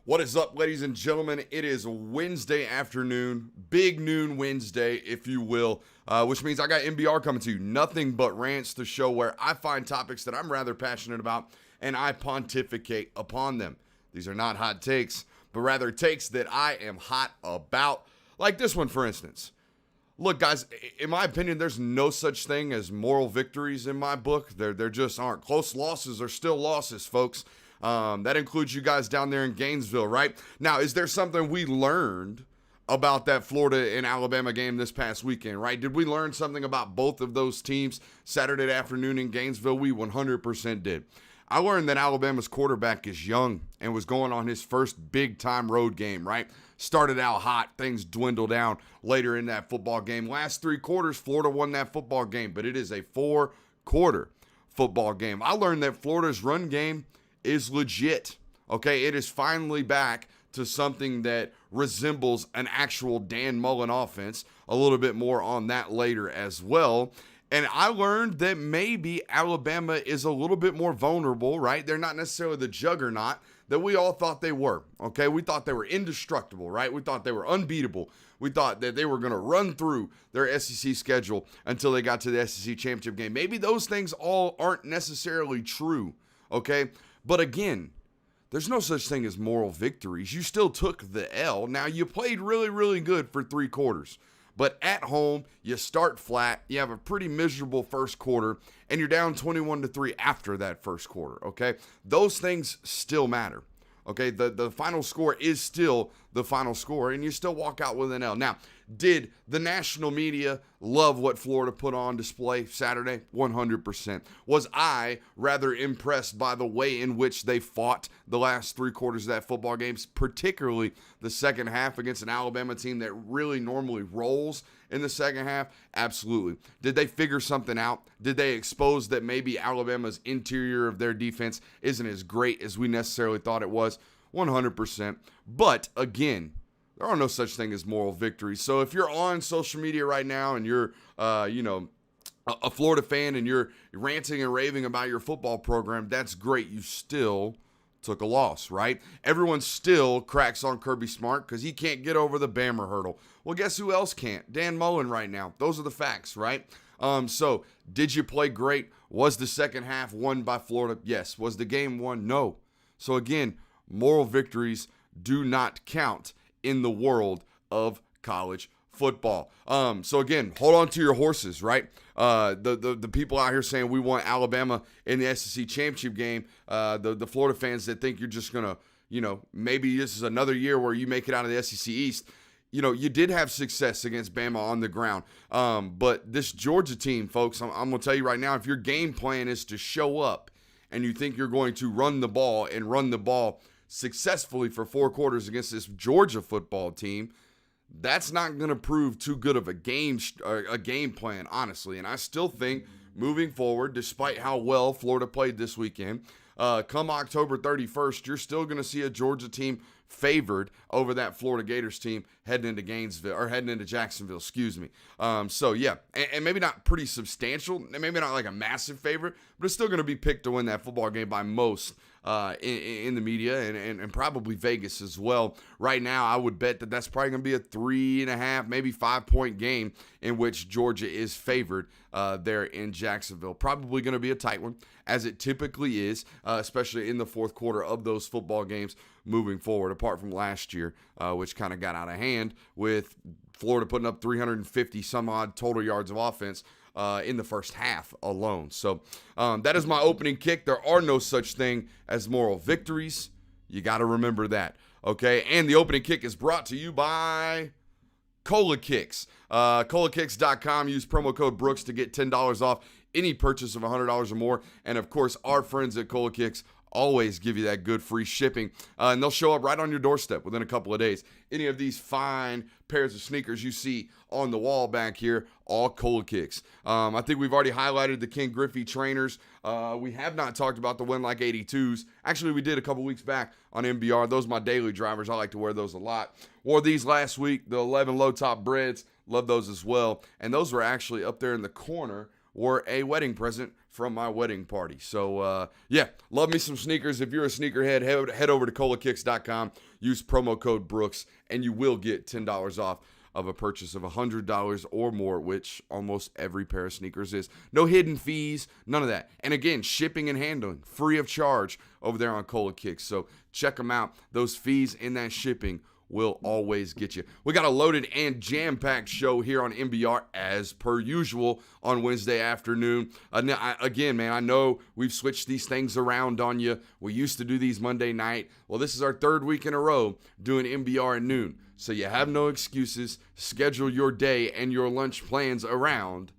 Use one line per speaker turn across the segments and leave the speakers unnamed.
What is up, ladies and gentlemen? It is Wednesday afternoon, big noon Wednesday, if you will, which means I got NBR coming to you. Nothing but rants, the show where I find topics that I'm rather passionate about and I pontificate upon them. These are not hot takes, but rather takes that I am hot about, like this one, for instance. Look, guys, in my opinion, there's no such thing as moral victories in my book. There just aren't. Close losses are still losses, folks. That includes you guys down there in Gainesville, right? Now, is there something we learned about that Florida and Alabama game this past weekend, right? Did we learn something about both of those teams Saturday afternoon in Gainesville? We 100% did. I learned that Alabama's quarterback is young and was going on his first big-time road game, right? Started out hot, things dwindled down later in that football game. Last three quarters, Florida won that football game, but it is a four-quarter football game. I learned that Florida's run game is legit. Okay, it is finally back to something that resembles an actual Dan Mullen offense. A little bit more on that later as well. And I learned that maybe Alabama is a little bit more vulnerable, right? They're not necessarily the juggernaut that we all thought they were, okay? We thought they were indestructible, right? We thought they were unbeatable. We thought that they were going to run through their SEC schedule until they got to the SEC championship game. Maybe those things all aren't necessarily true, okay? But again, there's no such thing as moral victories. You still took the L. Now, you played really, really good for three quarters. But at home, you start flat. You have a pretty miserable first quarter, and you're down 21-3 after that first quarter, okay? Those things still matter, okay? The final score is still the final score, and you still walk out with an L. Now, did the national media love what Florida put on display Saturday? 100%. Was I rather impressed by the way in which they fought the last three quarters of that football game, particularly the second half against an Alabama team that really normally rolls in the second half? Absolutely. Did they figure something out? Did they expose that maybe Alabama's interior of their defense isn't as great as we necessarily thought it was? 100%. But again, there are no such thing as moral victories. So if you're on social media right now and you're, a Florida fan and you're ranting and raving about your football program, that's great. You still took a loss, right? Everyone still cracks on Kirby Smart because he can't get over the Bama hurdle. Well, guess who else can't? Dan Mullen right now. Those are the facts, right? So did you play great? Was the second half won by Florida? Yes. Was the game won? No. So again, moral victories do not count in the world of college football. So again, hold on to your horses, right? The people out here saying we want Alabama in the SEC championship game, the Florida fans that think you're just going to, maybe this is another year where you make it out of the SEC East. You did have success against Bama on the ground. But this Georgia team, folks, I'm going to tell you right now, if your game plan is to show up and you think you're going to run the ball successfully for four quarters against this Georgia football team, that's not going to prove too good of a game plan, honestly. And I still think moving forward, despite how well Florida played this weekend, come October 31st, you're still going to see a Georgia team favored over that Florida Gators team heading into Jacksonville, So yeah, and maybe not pretty substantial, maybe not like a massive favorite, but it's still going to be picked to win that football game by most in the media and probably Vegas as well. Right now, I would bet that that's probably going to be a 3.5, maybe 5-point game in which Georgia is favored there in Jacksonville. Probably going to be a tight one, as it typically is, especially in the fourth quarter of those football games moving forward, apart from last year, which kind of got out of hand with Florida putting up 350 some odd total yards of offense in the first half alone. So that is my opening kick. There are no such thing as moral victories. You got to remember that, okay? And the opening kick is brought to you by Cola Kicks. ColaKicks.com. Use promo code Brooks to get $10 off any purchase of $100 or more. And, of course, our friends at Cola Kicks always give you that good free shipping, and they'll show up right on your doorstep within a couple of days. Any of these fine pairs of sneakers you see on the wall back here, all Cola Kicks. I think we've already highlighted the Ken Griffey trainers. We have not talked about the Win Like 82s. Actually, we did a couple weeks back on NBR. Those are my daily drivers. I like to wear those a lot. Wore these last week, the 11 low-top breads. Love those as well. And those were actually up there in the corner, were a wedding present from my wedding party. So, yeah, love me some sneakers. If you're a sneakerhead, head over to colakicks.com, use promo code Brooks, and you will get $10 off of a purchase of $100 or more, which almost every pair of sneakers is. No hidden fees, none of that. And again, shipping and handling, free of charge over there on Cola Kicks. So check them out. Those fees and that shipping will always get you. We got a loaded and jam-packed show here on NBR as per usual on Wednesday afternoon. Again, man, I know we've switched these things around on you. We used to do these Monday night. Well, this is our third week in a row doing NBR at noon. So you have no excuses. Schedule your day and your lunch plans around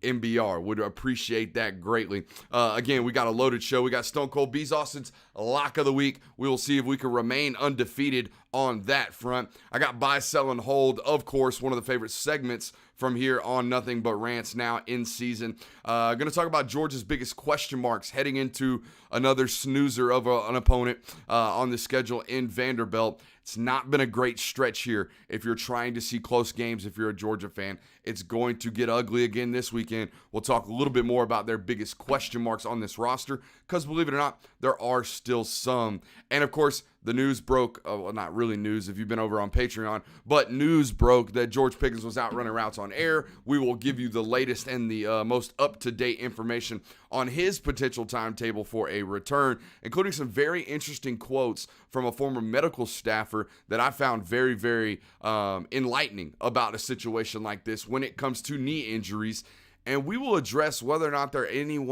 NBR. Would appreciate that greatly. Again, we got a loaded show. We got Stone Cold Bees Austin's Lock of the Week. We will see if we can remain undefeated on that front. I got Buy, Sell, and Hold, of course, one of the favorite segments from here on Nothing But Rants now in season. Going to talk about Georgia's biggest question marks heading into another snoozer of an opponent on the schedule in Vanderbilt. It's not been a great stretch here if you're trying to see close games if you're a Georgia fan. It's going to get ugly again this weekend. We'll talk a little bit more about their biggest question marks on this roster because, believe it or not, there are still some. And, of course, the news broke, well, not really news if you've been over on Patreon, but news broke that George Pickens was out running routes on air. We will give you the latest and the most up-to-date information on his potential timetable for a return, including some very interesting quotes from a former medical staffer that I found very, very enlightening about a situation like this when it comes to knee injuries. And we will address whether or not there is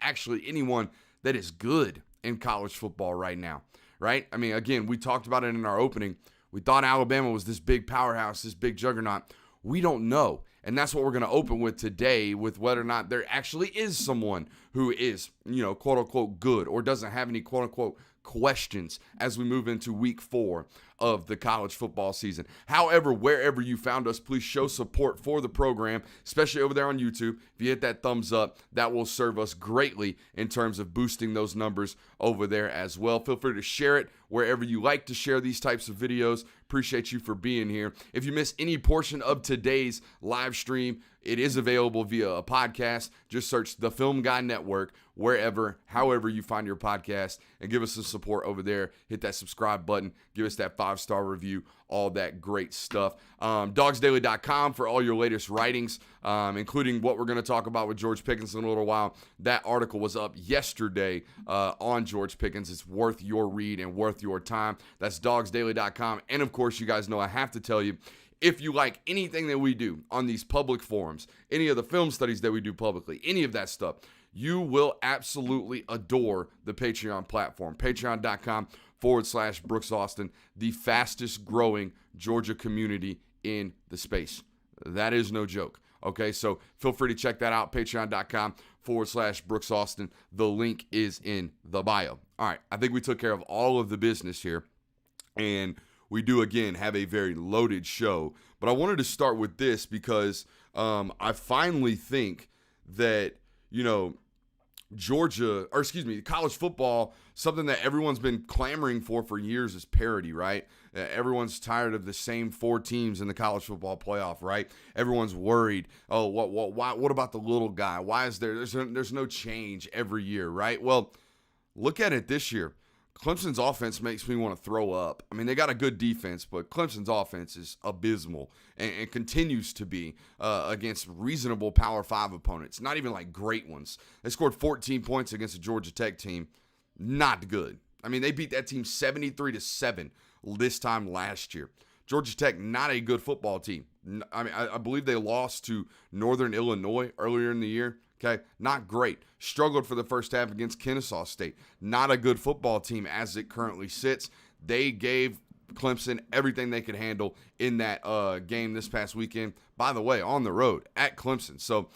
actually anyone that is good in college football right now, right? I mean, again, we talked about it in our opening. We thought Alabama was this big powerhouse, this big juggernaut. We don't know. And that's what we're going to open with today, with whether or not there actually is someone who is, quote unquote good or doesn't have any quote unquote questions as we move into week 4 of the college football season. However, wherever you found us, please show support for the program, especially over there on YouTube. If you hit that thumbs up, that will serve us greatly in terms of boosting those numbers over there as well. Feel free to share it wherever you like to share these types of videos. Appreciate you for being here. If you miss any portion of today's live stream, it is available via a podcast. Just search the Film Guy Network however you find your podcast, and give us some support over there. Hit that subscribe button. Give us that 5-star review, all that great stuff. Dogsdaily.com for all your latest writings, including what we're going to talk about with George Pickens in a little while. That article was up yesterday on George Pickens. It's worth your read and worth your time. That's dogsdaily.com. And, of course, you guys know I have to tell you, if you like anything that we do on these public forums, any of the film studies that we do publicly, any of that stuff, you will absolutely adore the Patreon platform. Patreon.com/Brooks Austin, the fastest growing Georgia community in the space. That is no joke. Okay, so feel free to check that out. Patreon.com/Brooks Austin. The link is in the bio. All right, I think we took care of all of the business here. And we do, again, have a very loaded show. But I wanted to start with this because I finally think that, college football, something that everyone's been clamoring for years is parity, right? Everyone's tired of the same 4 teams in the college football playoff, right? Everyone's worried. Oh, what about the little guy? Why is there's no change every year, right? Well, look at it this year. Clemson's offense makes me want to throw up. I mean, they got a good defense, but Clemson's offense is abysmal and continues to be against reasonable Power 5 opponents, not even like great ones. They scored 14 points against a Georgia Tech team. Not good. I mean, they beat that team 73-7 this time last year. Georgia Tech, not a good football team. I mean, I believe they lost to Northern Illinois earlier in the year. Okay, not great. Struggled for the first half against Kennesaw State. Not a good football team as it currently sits. They gave Clemson everything they could handle in that game this past weekend. By the way, on the road at Clemson. So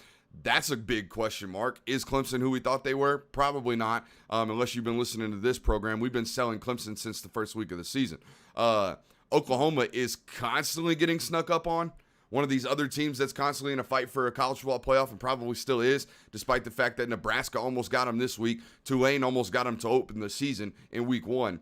that's a big question mark. Is Clemson who we thought they were? Probably not, unless you've been listening to this program. We've been selling Clemson since the first week of the season. Oklahoma is constantly getting snuck up on. One of these other teams that's constantly in a fight for a college football playoff, and probably still is, despite the fact that Nebraska almost got them this week. Tulane almost got them to open the season in week 1.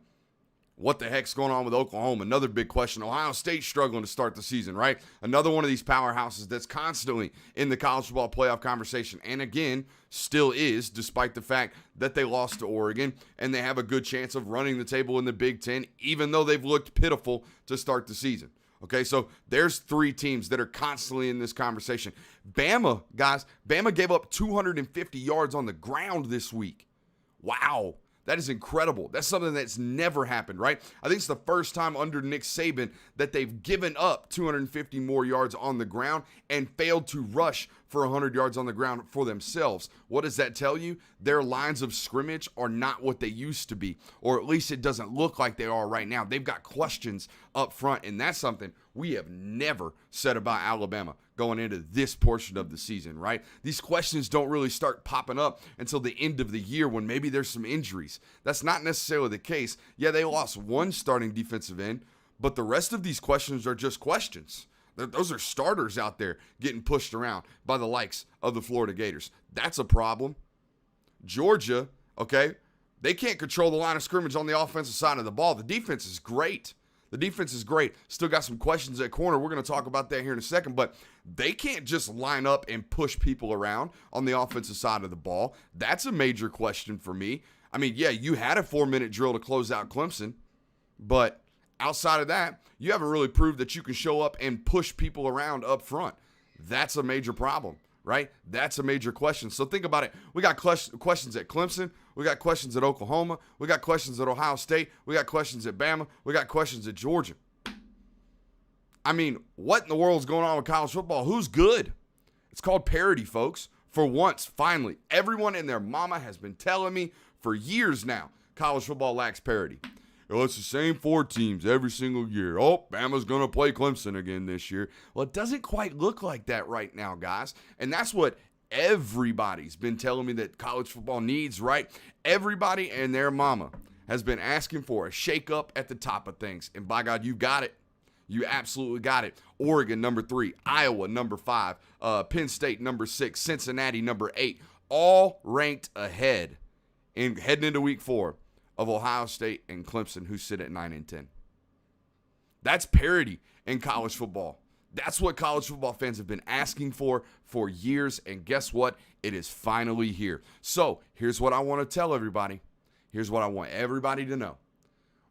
What the heck's going on with Oklahoma? Another big question. Ohio State struggling to start the season, right? Another one of these powerhouses that's constantly in the college football playoff conversation. And again, still is, despite the fact that they lost to Oregon and they have a good chance of running the table in the Big Ten, even though they've looked pitiful to start the season. Okay, so there's 3 teams that are constantly in this conversation. Bama, guys, Bama gave up 250 yards on the ground this week. Wow. That is incredible. That's something that's never happened, right? I think it's the first time under Nick Saban that they've given up 250 more yards on the ground and failed to rush for 100 yards on the ground for themselves. What does that tell you? Their lines of scrimmage are not what they used to be, or at least it doesn't look like they are right now. They've got questions up front, and that's something we have never said about Alabama going into this portion of the season, right? These questions don't really start popping up until the end of the year when maybe there's some injuries. That's not necessarily the case. Yeah, they lost one starting defensive end, but the rest of these questions are just questions. Those are starters out there getting pushed around by the likes of the Florida Gators. That's a problem. Georgia, okay, they can't control the line of scrimmage on the offensive side of the ball. The defense is great. The defense is great. Still got some questions at corner. We're going to talk about that here in a second, but they can't just line up and push people around on the offensive side of the ball. That's a major question for me. I mean, yeah, you had a 4-minute drill to close out Clemson, but outside of that, you haven't really proved that you can show up and push people around up front. That's a major problem, right? That's a major question. So think about it. We got questions at Clemson. We got questions at Oklahoma. We got questions at Ohio State. We got questions at Bama. We got questions at Georgia. I mean, what in the world is going on with college football? Who's good? It's called parity, folks. For once, finally, everyone and their mama has been telling me for years now, college football lacks parity. Oh, it's the same 4 teams every single year. Oh, Bama's going to play Clemson again this year. Well, it doesn't quite look like that right now, guys. And that's what everybody's been telling me that college football needs, right? Everybody and their mama has been asking for a shakeup at the top of things. And by God, you got it. You absolutely got it. Oregon, number 3. Iowa, number 5. Penn State, number 6. Cincinnati, number 8. All ranked ahead in heading into week 4 of Ohio State and Clemson, who sit at 9 and 10. That's parity in college football. That's what college football fans have been asking for years, and guess what? It is finally here. So here's what I want to tell everybody. Here's what I want everybody to know.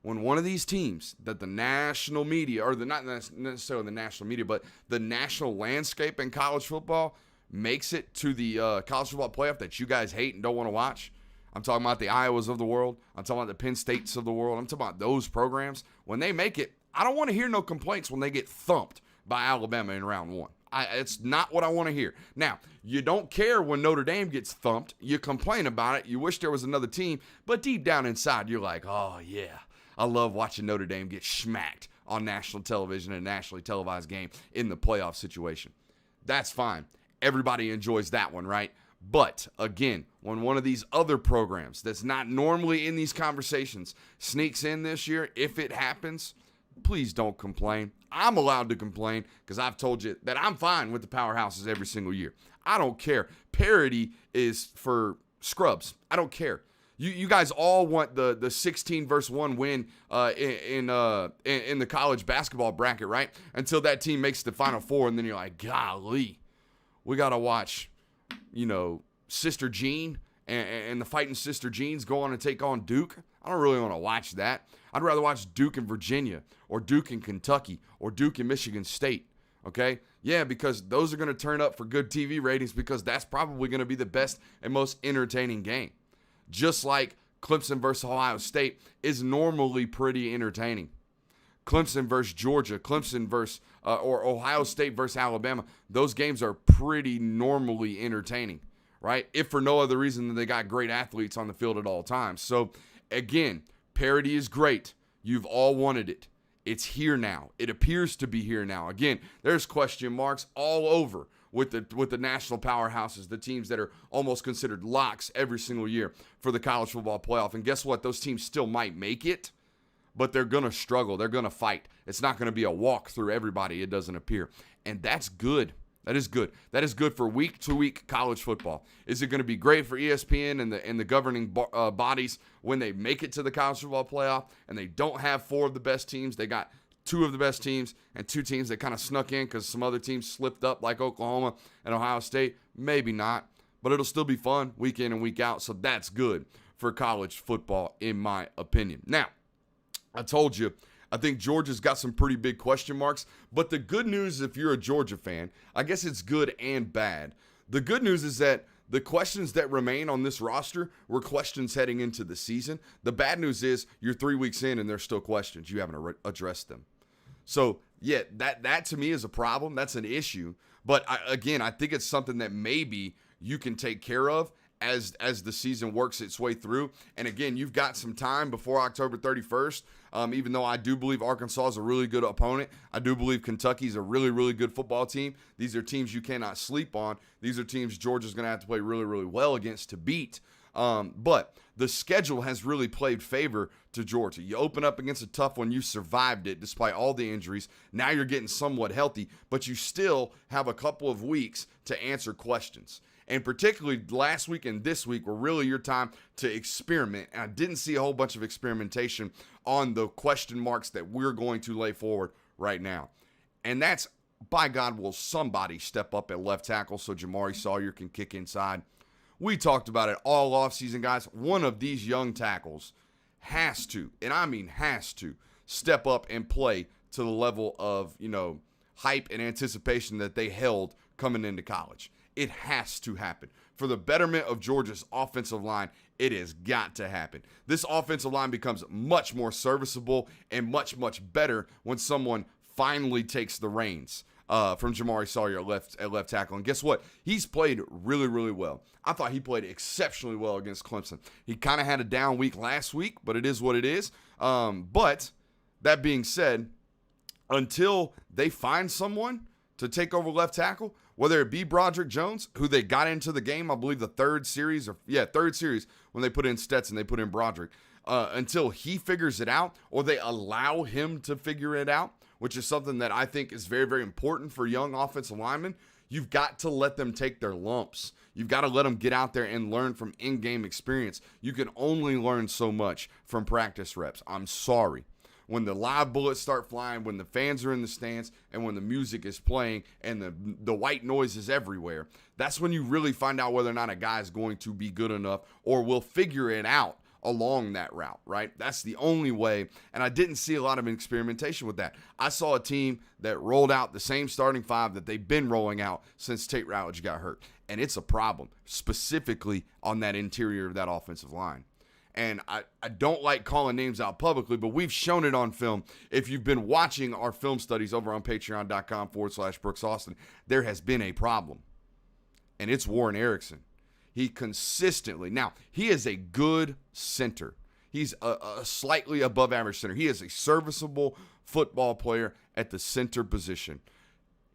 When one of these teams that the national media, or not necessarily the national media, but the national landscape in college football makes it to the college football playoff that you guys hate and don't want to watch, I'm talking about the Iowas of the world. I'm talking about the Penn States of the world. I'm talking about those programs. When they make it, I don't want to hear no complaints when they get thumped by Alabama in round 1. It's not what I want to hear. Now, you don't care when Notre Dame gets thumped. You complain about it. You wish there was another team. But deep down inside, you're like, oh, yeah, I love watching Notre Dame get smacked on national television in a nationally televised game in the playoff situation. That's fine. Everybody enjoys that one, right? But, again, when one of these other programs that's not normally in these conversations sneaks in this year, if it happens, please don't complain. I'm allowed to complain because I've told you that I'm fine with the powerhouses every single year. I don't care. Parity is for scrubs. I don't care. You guys all want the 16-1 win in the college basketball bracket, right? Until that team makes the Final Four, and then you're like, golly, we got to watch, Sister Jean and the Fighting Sister Jeans go on and take on Duke. I don't really want to watch that. I'd rather watch Duke in Virginia or Duke in Kentucky or Duke in Michigan State, okay? Yeah, because those are going to turn up for good TV ratings because that's probably going to be the best and most entertaining game. Just like Clemson versus Ohio State is normally pretty entertaining. Clemson versus Georgia, Clemson versus or Ohio State versus Alabama, those games are pretty normally entertaining, right? If for no other reason than they got great athletes on the field at all times. So, again, parity is great. You've all wanted it. It's here now. It appears to be here now. Again, there's question marks all over with the national powerhouses, the teams that are almost considered locks every single year for the college football playoff. And guess what? Those teams still might make it, but they're going to struggle. They're going to fight. It's not going to be a walk through everybody, it doesn't appear. And that's good. That is good. That is good for week-to-week college football. Is it going to be great for ESPN and the governing bodies when they make it to the college football playoff and they don't have 4 of the best teams? They got 2 of the best teams and 2 teams that kind of snuck in because some other teams slipped up like Oklahoma and Ohio State. Maybe not, but it'll still be fun week in and week out, so that's good for college football in my opinion. Now, I told you, I think Georgia's got some pretty big question marks, but the good news, if you're a Georgia fan, I guess it's good and bad. The good news is that the questions that remain on this roster were questions heading into the season. The bad news is you're 3 weeks in and there's still questions. You haven't addressed them. So, yeah, that to me is a problem. That's an issue. But, I think it's something that maybe you can take care of as the season works its way through. And again, you've got some time before October 31st. Even though I do believe Arkansas is a really good opponent, I do believe Kentucky's a really, really good football team. These are teams you cannot sleep on. These are teams Georgia's going to have to play really, really well against to beat. But the schedule has really played favor to Georgia. You open up against a tough one. You survived it despite all the injuries. Now you're getting somewhat healthy, but you still have a couple of weeks to answer questions. And particularly last week and this week were really your time to experiment. And I didn't see a whole bunch of experimentation on the question marks that we're going to lay forward right now. And that's, by God, will somebody step up at left tackle so Jamari Sawyer can kick inside? We talked about it all offseason, guys. One of these young tackles has to, and I mean has to, step up and play to the level of, hype and anticipation that they held coming into college. It has to happen. For the betterment of Georgia's offensive line, it has got to happen. This offensive line becomes much more serviceable and much, much better when someone finally takes the reins from Jamari Sawyer at left tackle. And guess what? He's played really, really well. I thought he played exceptionally well against Clemson. He kind of had a down week last week, but it is what it is. But that being said, until they find someone to take over left tackle, whether it be Broderick Jones, who they got into the game, I believe the third series when they put in Stetson, they put in Broderick, until he figures it out or they allow him to figure it out, which is something that I think is very, very important for young offensive linemen. You've got to let them take their lumps. You've got to let them get out there and learn from in-game experience. You can only learn so much from practice reps. I'm sorry. When the live bullets start flying, when the fans are in the stands, and when the music is playing and the white noise is everywhere, that's when you really find out whether or not a guy is going to be good enough or will figure it out along that route, right? That's the only way, and I didn't see a lot of experimentation with that. I saw a team that rolled out the same starting 5 that they've been rolling out since Tate Rowledge got hurt, and it's a problem, specifically on that interior of that offensive line. And I don't like calling names out publicly, but we've shown it on film. If you've been watching our film studies over on patreon.com/Brooks Austin, there has been a problem. And it's Warren Erickson. He consistently, now, he is a good center. He's a slightly above average center. He is a serviceable football player at the center position.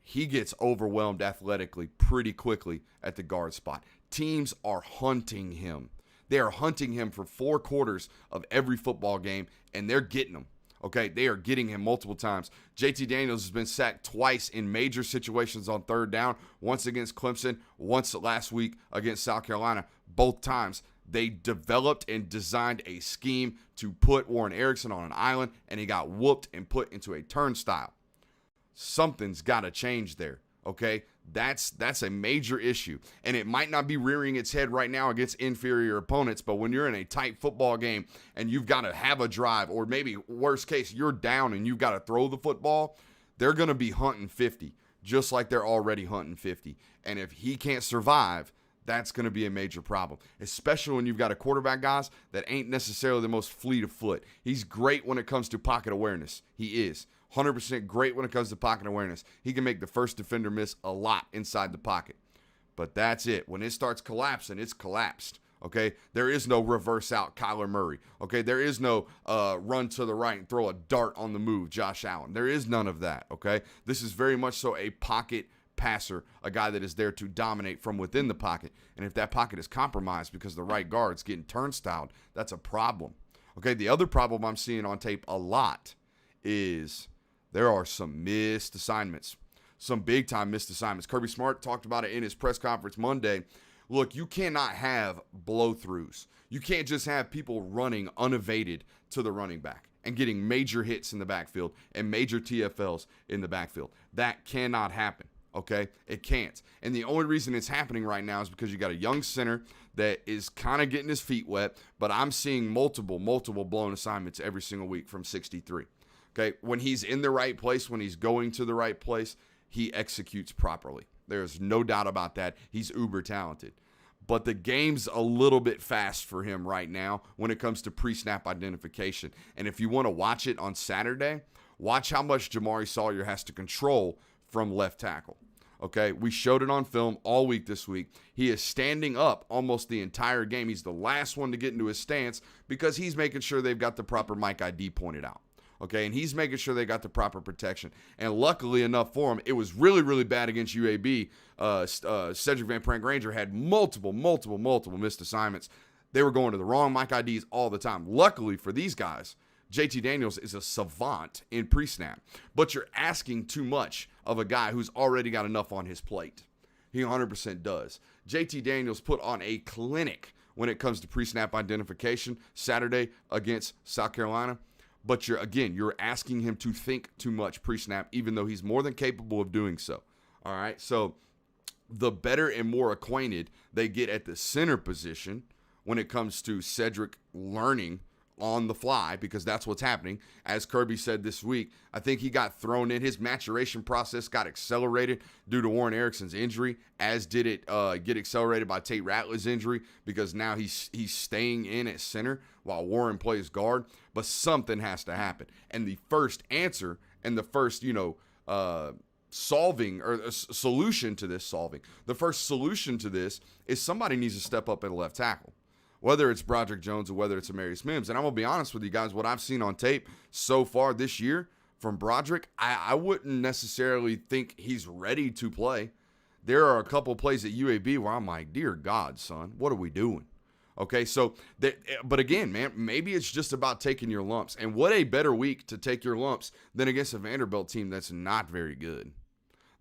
He gets overwhelmed athletically pretty quickly at the guard spot. Teams are hunting him. They are hunting him for 4 quarters of every football game, and they're getting him. Okay, they are getting him multiple times. JT Daniels has been sacked twice in major situations on 3rd down, once against Clemson, once last week against South Carolina. Both times, they developed and designed a scheme to put Warren Erickson on an island, and he got whooped and put into a turnstile. Something's got to change there, okay? That's a major issue, and it might not be rearing its head right now against inferior opponents, but when you're in a tight football game and you've got to have a drive, or maybe worst case, you're down and you've got to throw the football, they're going to be hunting 50, just like they're already hunting 50. And if he can't survive, that's going to be a major problem, especially when you've got a quarterback, guys, that ain't necessarily the most fleet of foot. He's great when it comes to pocket awareness. He is. 100% great when it comes to pocket awareness. He can make the first defender miss a lot inside the pocket. But that's it. When it starts collapsing, it's collapsed. Okay? There is no reverse out Kyler Murray. Okay? There is no run to the right and throw a dart on the move Josh Allen. There is none of that. Okay? This is very much so a pocket passer, a guy that is there to dominate from within the pocket. And if that pocket is compromised because the right guard's getting turnstiled, that's a problem. Okay? The other problem I'm seeing on tape a lot is there are some missed assignments. some big-time missed assignments. Kirby Smart talked about it in his press conference Monday. Look, you cannot have blow-throughs. You can't just have people running unevaded to the running back and getting major hits in the backfield and major TFLs in the backfield. That cannot happen, okay? It can't. And the only reason it's happening right now is because you got a young center that is kind of getting his feet wet, but I'm seeing multiple blown assignments every single week from 63. Okay, when he's in the right place, when he's going to the right place, he executes properly. There's no doubt about that. He's uber talented. But the game's a little bit fast for him right now when it comes to pre-snap identification. And if you want to watch it on Saturday, watch how much Jamari Sawyer has to control from left tackle. Okay, we showed it on film all week this week. He is standing up almost the entire game. He's the last one to get into his stance because he's making sure they've got the proper mic ID pointed out. Okay, and he's making sure they got the proper protection. And luckily enough for him, it was really, really bad against UAB. Cedric Van Prank Granger had multiple missed assignments. They were going to the wrong mic IDs all the time. Luckily for these guys, JT Daniels is a savant in pre-snap. But you're asking too much of a guy who's already got enough on his plate. He 100% does. JT Daniels put on a clinic when it comes to pre-snap identification Saturday against South Carolina. But you're asking him to think too much pre-snap, even though he's more than capable of doing so. All right, so the better and more acquainted they get at the center position when it comes to Cedric learning on the fly, because that's what's happening. As Kirby said this week, I think he got thrown in. His maturation process got accelerated due to Warren Erickson's injury, as did it get accelerated by Tate Ratliff's injury, because now he's staying in at center while Warren plays guard. But something has to happen. And the first answer and the first, solving or solution to this the first solution to this is somebody needs to step up at left tackle. Whether it's Broderick Jones or whether it's Amarius Mims. And I'm going to be honest with you guys, what I've seen on tape so far this year from Broderick, I wouldn't necessarily think he's ready to play. There are a couple plays at UAB where I'm like, dear God, son, what are we doing? Okay, so, but again, man, maybe it's just about taking your lumps. And what a better week to take your lumps than against a Vanderbilt team that's not very good.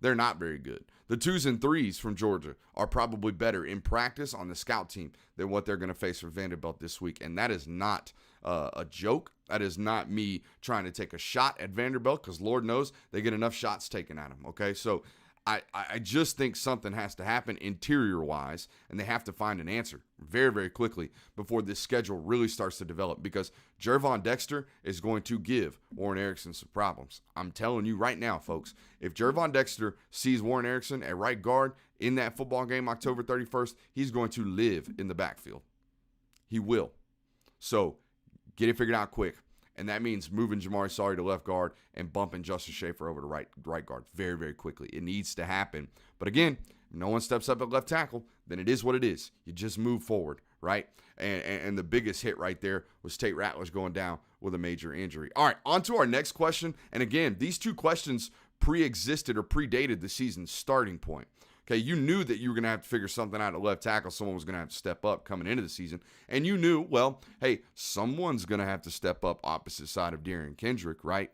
They're not very good. The 2s and 3s from Georgia are probably better in practice on the scout team than what they're going to face from Vanderbilt this week. And that is not a joke. That is not me trying to take a shot at Vanderbilt, because Lord knows they get enough shots taken at them. Okay, so I just think something has to happen interior-wise, and they have to find an answer very, very quickly before this schedule really starts to develop, because Jervon Dexter is going to give Warren Erickson some problems. I'm telling you right now, folks, if Jervon Dexter sees Warren Erickson at right guard in that football game October 31st, he's going to live in the backfield. He will. So get it figured out quick. And that means moving Jamari Sawyer to left guard and bumping Justin Schaefer over to right guard very, very quickly. It needs to happen. But again, if no one steps up at left tackle, then it is what it is. You just move forward, right? And the biggest hit right there was Tate Ratliff going down with a major injury. All right, on to our next question. And again, these two questions pre-existed or predated the season's starting point. Okay, you knew that you were going to have to figure something out at left tackle. Someone was going to have to step up coming into the season. And you knew, well, hey, someone's going to have to step up opposite side of Darren Kendrick, right?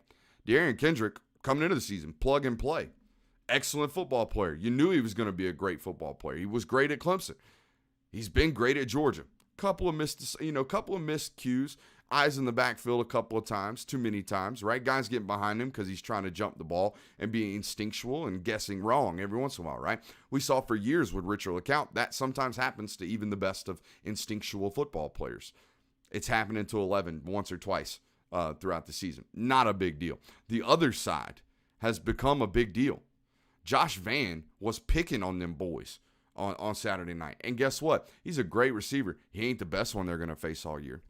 Darren Kendrick, coming into the season, plug and play. Excellent football player. You knew he was going to be a great football player. He was great at Clemson. He's been great at Georgia. Couple of missed cues. Eyes in the backfield a couple of times, too many times, right? Guys getting behind him because he's trying to jump the ball and being instinctual and guessing wrong every once in a while, right? We saw for years with Richard LeCount, that sometimes happens to even the best of instinctual football players. It's happened to 11 once or twice throughout the season. Not a big deal. The other side has become a big deal. Josh Vann was picking on them boys on Saturday night. And guess what? He's a great receiver. He ain't the best one they're going to face all year.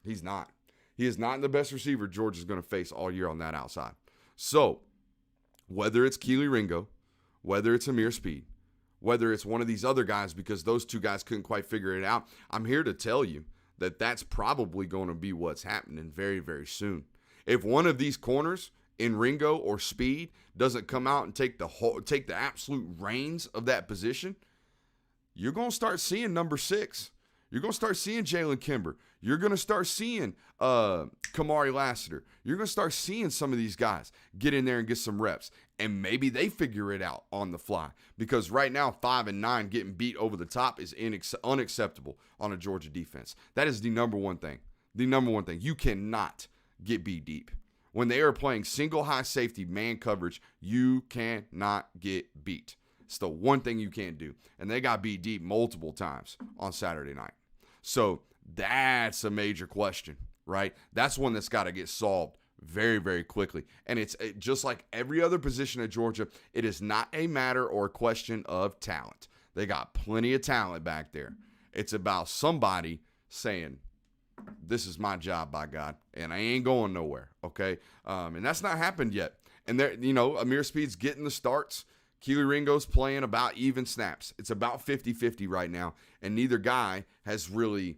He's not. He is not the best receiver Georgia's going to face all year on that outside. So, whether it's Keely Ringo, whether it's Amir Speed, whether it's one of these other guys, because those two guys couldn't quite figure it out, I'm here to tell you that that's probably going to be what's happening very, very soon. If one of these corners in Ringo or Speed doesn't come out and take the absolute reins of that position, you're going to start seeing number 6. You're going to start seeing Jalen Kimber. You're going to start seeing Kamari Lassiter. You're going to start seeing some of these guys get in there and get some reps. And maybe they figure it out on the fly. Because right now, 5 and 9 getting beat over the top is unacceptable on a Georgia defense. That is the number one thing. The number one thing. You cannot get beat deep. When they are playing single high safety man coverage, you cannot get beat. It's the one thing you can't do. And they got beat deep multiple times on Saturday night. So that's a major question, right? That's one that's got to get solved very, very quickly. And it's just like every other position at Georgia, it is not a matter or a question of talent. They got plenty of talent back there. It's about somebody saying, this is my job, by God, and I ain't going nowhere, okay? And that's not happened yet. And there, Amir Speed's getting the starts. Keely Ringo's playing about even snaps. It's about 50-50 right now, and neither guy has really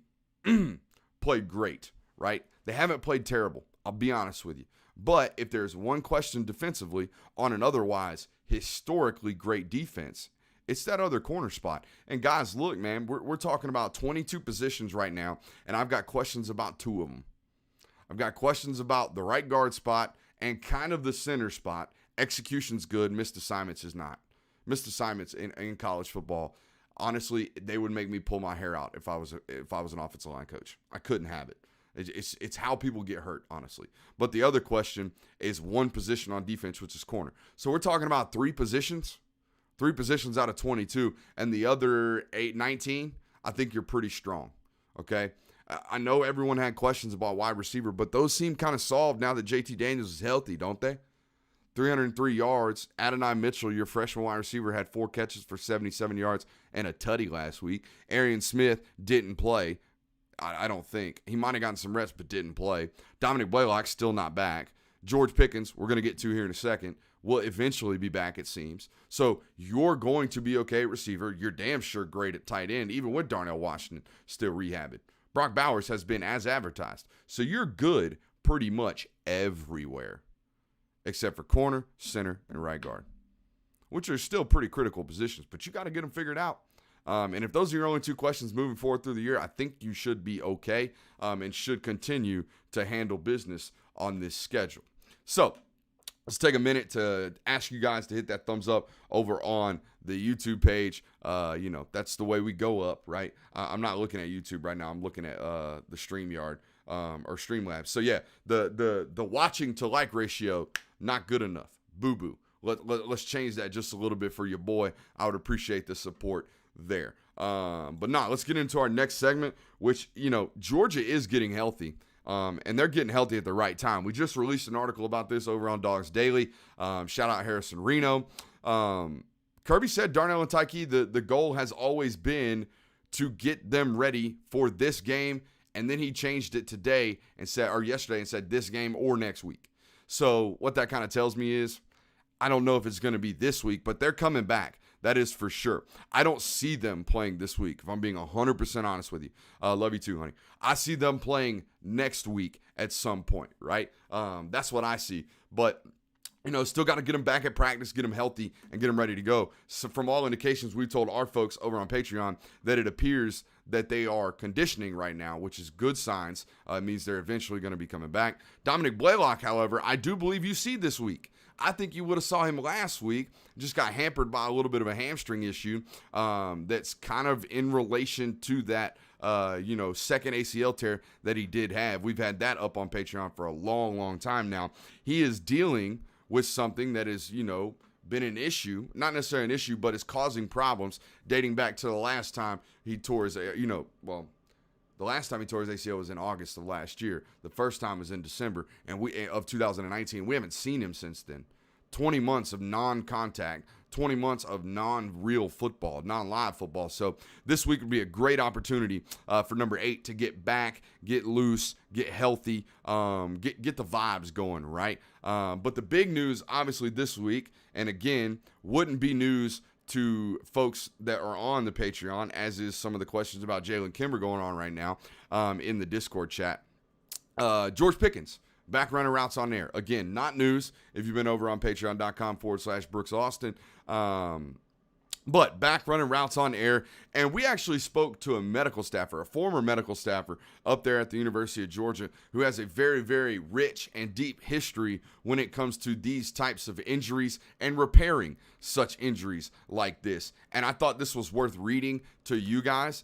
played great, right? They haven't played terrible, I'll be honest with you. But if there's one question defensively on an otherwise historically great defense, it's that other corner spot. And guys, look, man, we're talking about 22 positions right now, and I've got questions about 2 of them. I've got questions about the right guard spot and kind of the center spot. Execution's good. Missed assignments is not. Missed assignments in college football, honestly, they would make me pull my hair out if I was an offensive line coach. I couldn't have it. It's how people get hurt, honestly. But the other question is one position on defense, which is corner. So we're talking about 3 positions out of 22, and the other 19, I think you're pretty strong, okay? I know everyone had questions about wide receiver, but those seem kind of solved now that JT Daniels is healthy, don't they? 303 yards. Adonai Mitchell, your freshman wide receiver, had 4 catches for 77 yards and a tutty last week. Arian Smith didn't play, I don't think. He might have gotten some reps, but didn't play. Dominic Blaylock's still not back. George Pickens, we're going to get to here in a second, will eventually be back, it seems. So you're going to be okay at receiver. You're damn sure great at tight end, even with Darnell Washington still rehabbing. Brock Bowers has been as advertised. So you're good pretty much everywhere, except for corner, center, and right guard, which are still pretty critical positions, but you got to get them figured out. And if those are your only 2 questions moving forward through the year, I think you should be okay and should continue to handle business on this schedule. So let's take a minute to ask you guys to hit that thumbs up over on the YouTube page. That's the way we go up, right? I'm not looking at YouTube right now. I'm looking at the StreamYard or Streamlabs. So yeah, the watching to like ratio, not good enough. Boo-boo. Let's change that just a little bit for your boy. I would appreciate the support there. But let's get into our next segment, which, Georgia is getting healthy. And they're getting healthy at the right time. We just released an article about this over on Dogs Daily. Shout out Harrison Reno. Kirby said Darnell and Tyke, the goal has always been to get them ready for this game. And then he changed it yesterday and said this game or next week. So what that kind of tells me is, I don't know if it's going to be this week, but they're coming back. That is for sure. I don't see them playing this week, if I'm being 100% honest with you. Love you too, honey. I see them playing next week at some point, right? That's what I see. But, still got to get them back at practice, get them healthy, and get them ready to go. So from all indications, we told our folks over on Patreon that it appears that they are conditioning right now, which is good signs. It means they're eventually going to be coming back. Dominic Blaylock, however, I do believe you see this week. I think you would have saw him last week. Just got hampered by a little bit of a hamstring issue that's kind of in relation to that, second ACL tear that he did have. We've had that up on Patreon for a long, long time now. He is dealing with something that is, been an issue, not necessarily an issue, but is causing problems dating back to the last time he tore his, the last time he tore his ACL was in August of last year. The first time was in December of 2019. We haven't seen him since then. 20 months of non-contact, 20 months of non-real football, non-live football. So this week would be a great opportunity for number 8 to get back, get loose, get healthy, get the vibes going, right? But the big news, obviously, this week, and again, wouldn't be news to folks that are on the Patreon, as is some of the questions about Jalen Kimber going on right now in the Discord chat. George Pickens, back running routes on air. Again, not news if you've been over on patreon.com/Brooks Austin. But back running routes on air, and we actually spoke to a medical staffer, a former medical staffer up there at the University of Georgia, who has a very, very rich and deep history when it comes to these types of injuries and repairing such injuries like this. And I thought this was worth reading to you guys,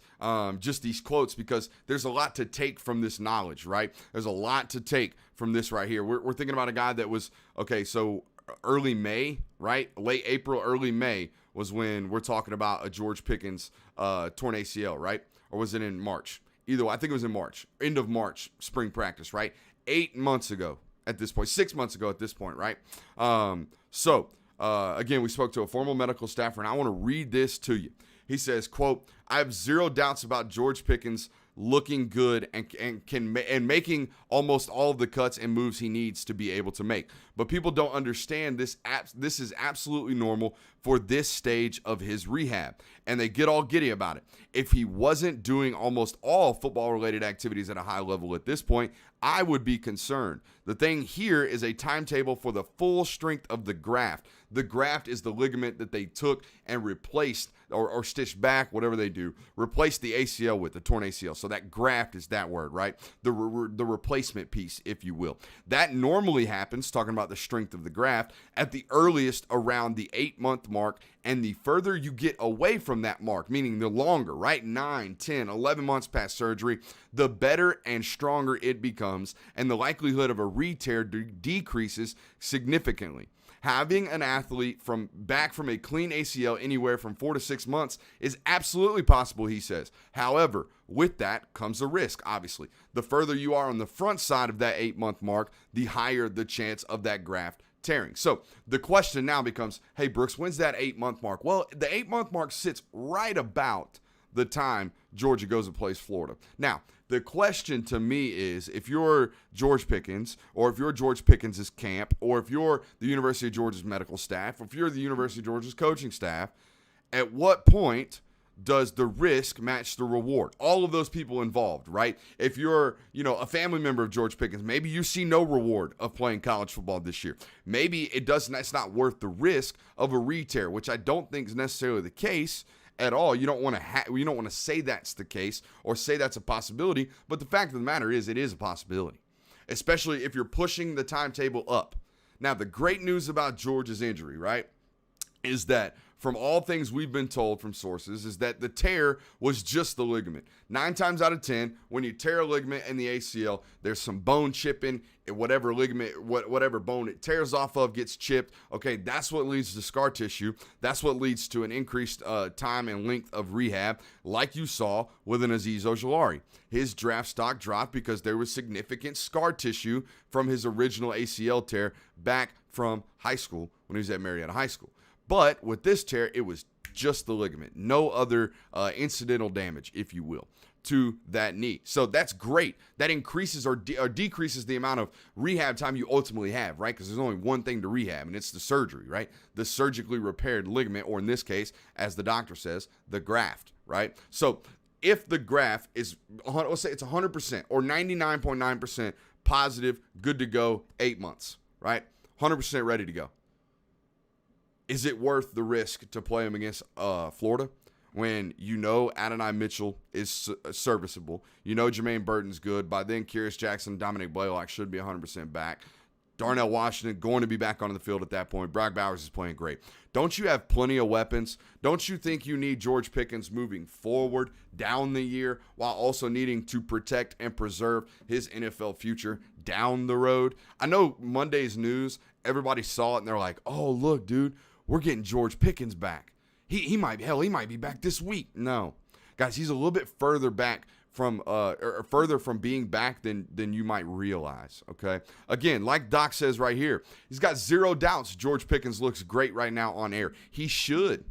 just these quotes, because there's a lot to take from this knowledge, right? There's a lot to take from this right here. We're thinking about a guy that was, okay, so early May, right? Late April, early May was when we're talking about a George Pickens torn ACL, right? Or was it in March? Either way, I think it was in March, end of March, spring practice, right? 8 months ago at this point, 6 months ago at this point, right? Again, we spoke to a former medical staffer, and I want to read this to you. He says, quote, "I have zero doubts about George Pickens looking good and making almost all of the cuts and moves he needs to be able to make. But people don't understand this. This is absolutely normal for this stage of his rehab, and they get all giddy about it. If he wasn't doing almost all football-related activities at a high level at this point, I would be concerned. The thing here is a timetable for the full strength of the graft. The graft is the ligament that they took and replaced or stitched back, whatever they do, replaced the ACL with, the torn ACL. So that graft is that word, right? The replacement piece, if you will. That normally happens, talking about the strength of the graft, at the earliest around the 8-month mark. And the further you get away from that mark, meaning the longer, right, 9, 10, 11 months past surgery, the better and stronger it becomes, and the likelihood of a re-tear decreases significantly. Having an athlete back from a clean ACL anywhere from 4 to 6 months is absolutely possible, he says. However, with that comes a risk, obviously. The further you are on the front side of that 8-month mark, the higher the chance of that graft tearing. So the question now becomes, hey, Brooks, when's that 8-month mark? Well, the 8-month mark sits right about the time Georgia goes and plays Florida. Now, the question to me is, if you're George Pickens, or if you're George Pickens' camp, or if you're the University of Georgia's medical staff, or if you're the University of Georgia's coaching staff, at what point does the risk match the reward? All of those people involved, right? If you're, a family member of George Pickens, maybe you see no reward of playing college football this year. Maybe it's not worth the risk of a re-tear, which I don't think is necessarily the case at all. You don't want to say that's the case or say that's a possibility, but the fact of the matter is it is a possibility, especially if you're pushing the timetable up. Now, the great news about George's injury, right, is that from all things we've been told from sources is that the tear was just the ligament. 9 times out of 10, when you tear a ligament in the ACL, there's some bone chipping, whatever ligament, whatever bone it tears off of gets chipped. Okay, that's what leads to scar tissue. That's what leads to an increased time and length of rehab, like you saw with an Azeez Ojulari. His draft stock dropped because there was significant scar tissue from his original ACL tear back from high school when he was at Marietta High School. But with this tear, it was just the ligament. No other incidental damage, if you will, to that knee. So that's great. That increases or decreases the amount of rehab time you ultimately have, right? Because there's only one thing to rehab, and it's the surgery, right? The surgically repaired ligament, or in this case, as the doctor says, the graft, right? So if the graft is, let's say it's 100% or 99.9% positive, good to go, 8 months, right? 100% ready to go. Is it worth the risk to play him against Florida when Adonai Mitchell is serviceable? Jermaine Burton's good. By then, Kyrus Jackson, Dominic Blaylock should be 100% back. Darnell Washington going to be back on the field at that point. Brock Bowers is playing great. Don't you have plenty of weapons? Don't you think you need George Pickens moving forward down the year while also needing to protect and preserve his NFL future down the road? I know Monday's news, everybody saw it and they're like, oh, look, dude, we're getting George Pickens back. He might be back this week. No. Guys, he's a little bit further back from further from being back than you might realize, okay? Again, like Doc says right here, he's got zero doubts George Pickens looks great right now on air. He should.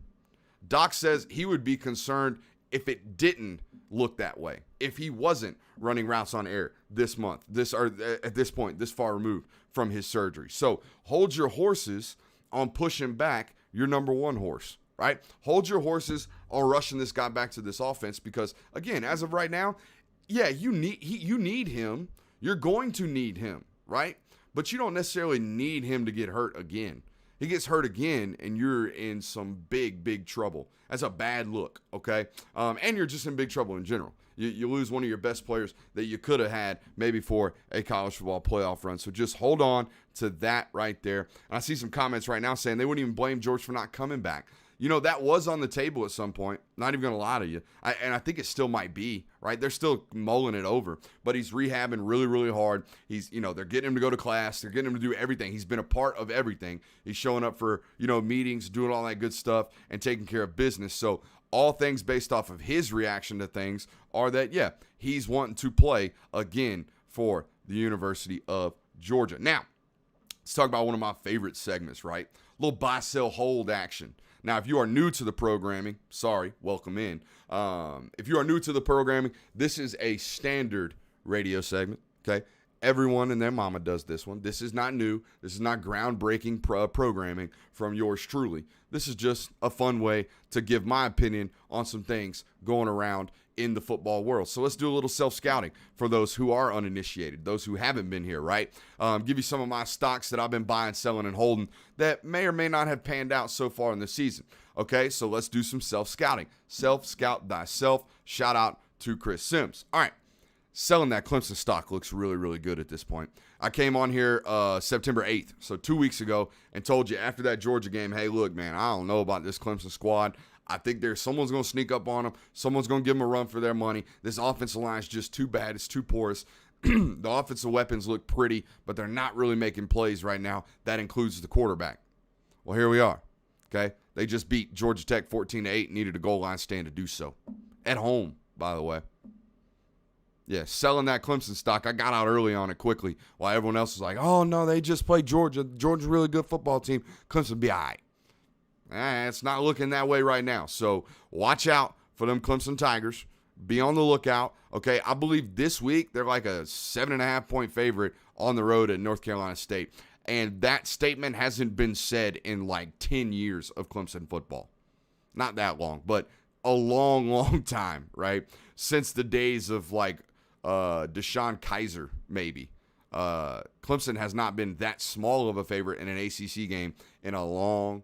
Doc says he would be concerned if it didn't look that way, if he wasn't running routes on air this month, at this point, this far removed from his surgery. So hold your horses on pushing back your number one horse, right? Hold your horses on rushing this guy back to this offense because, again, as of right now, yeah, you need him. You're going to need him, right? But you don't necessarily need him to get hurt again. He gets hurt again, and you're in some big trouble. That's a bad look, okay? And you're just in big trouble in general. You lose one of your best players that you could have had maybe for a college football playoff run. So just hold on to that right there. And I see some comments right now saying they wouldn't even blame George for not coming back. You know, that was on the table at some point. Not even going to lie to you. And I think it still might be, right? They're still mulling it over. But he's rehabbing really hard. He's, they're getting him to go to class. They're getting him to do everything. He's been a part of everything. He's showing up for, meetings, doing all that good stuff, and taking care of business. So all things based off of his reaction to things are that, yeah, he's wanting to play again for the University of Georgia. Now, let's talk about one of my favorite segments, right? A little buy, sell, hold action. Now, if you are new to the programming, sorry, welcome in. If you are new to the programming, this is a standard radio segment, okay? Everyone and their mama does this one. This is not new. This is not groundbreaking programming from yours truly. This is just a fun way to give my opinion on some things going around in the football world. So let's do a little self-scouting for those who are uninitiated, those who haven't been here, right? Give you some of my stocks that I've been buying, selling, and holding that may or may not have panned out so far in the season. Okay, so let's do some self-scouting. Self-scout thyself. Shout out to Chris Sims. All right. Selling that Clemson stock looks really good at this point. I came on here September 8th, so 2 weeks ago, and told you after that Georgia game, hey, look, man, I don't know about this Clemson squad. I think someone's going to sneak up on them. Someone's going to give them a run for their money. This offensive line is just too bad. It's too porous. The offensive weapons look pretty, but they're not really making plays right now. That includes the quarterback. Well, here we are, okay? They just beat Georgia Tech 14-8, needed a goal line stand to do so. At home, by the way. Yeah, selling that Clemson stock. I got out early on it quickly while everyone else was like, oh, no, they just played Georgia. Georgia's a really good football team. Clemson be all right. It's not looking that way right now. So watch out for them Clemson Tigers. Be on the lookout. Okay, I believe this week they're like a 7.5-point favorite on the road at North Carolina State. And that statement hasn't been said in like 10 years of Clemson football. Not that long, but a long time, right? Since the days of like Deshaun Kaiser, maybe. Clemson has not been that small of a favorite in an ACC game in a long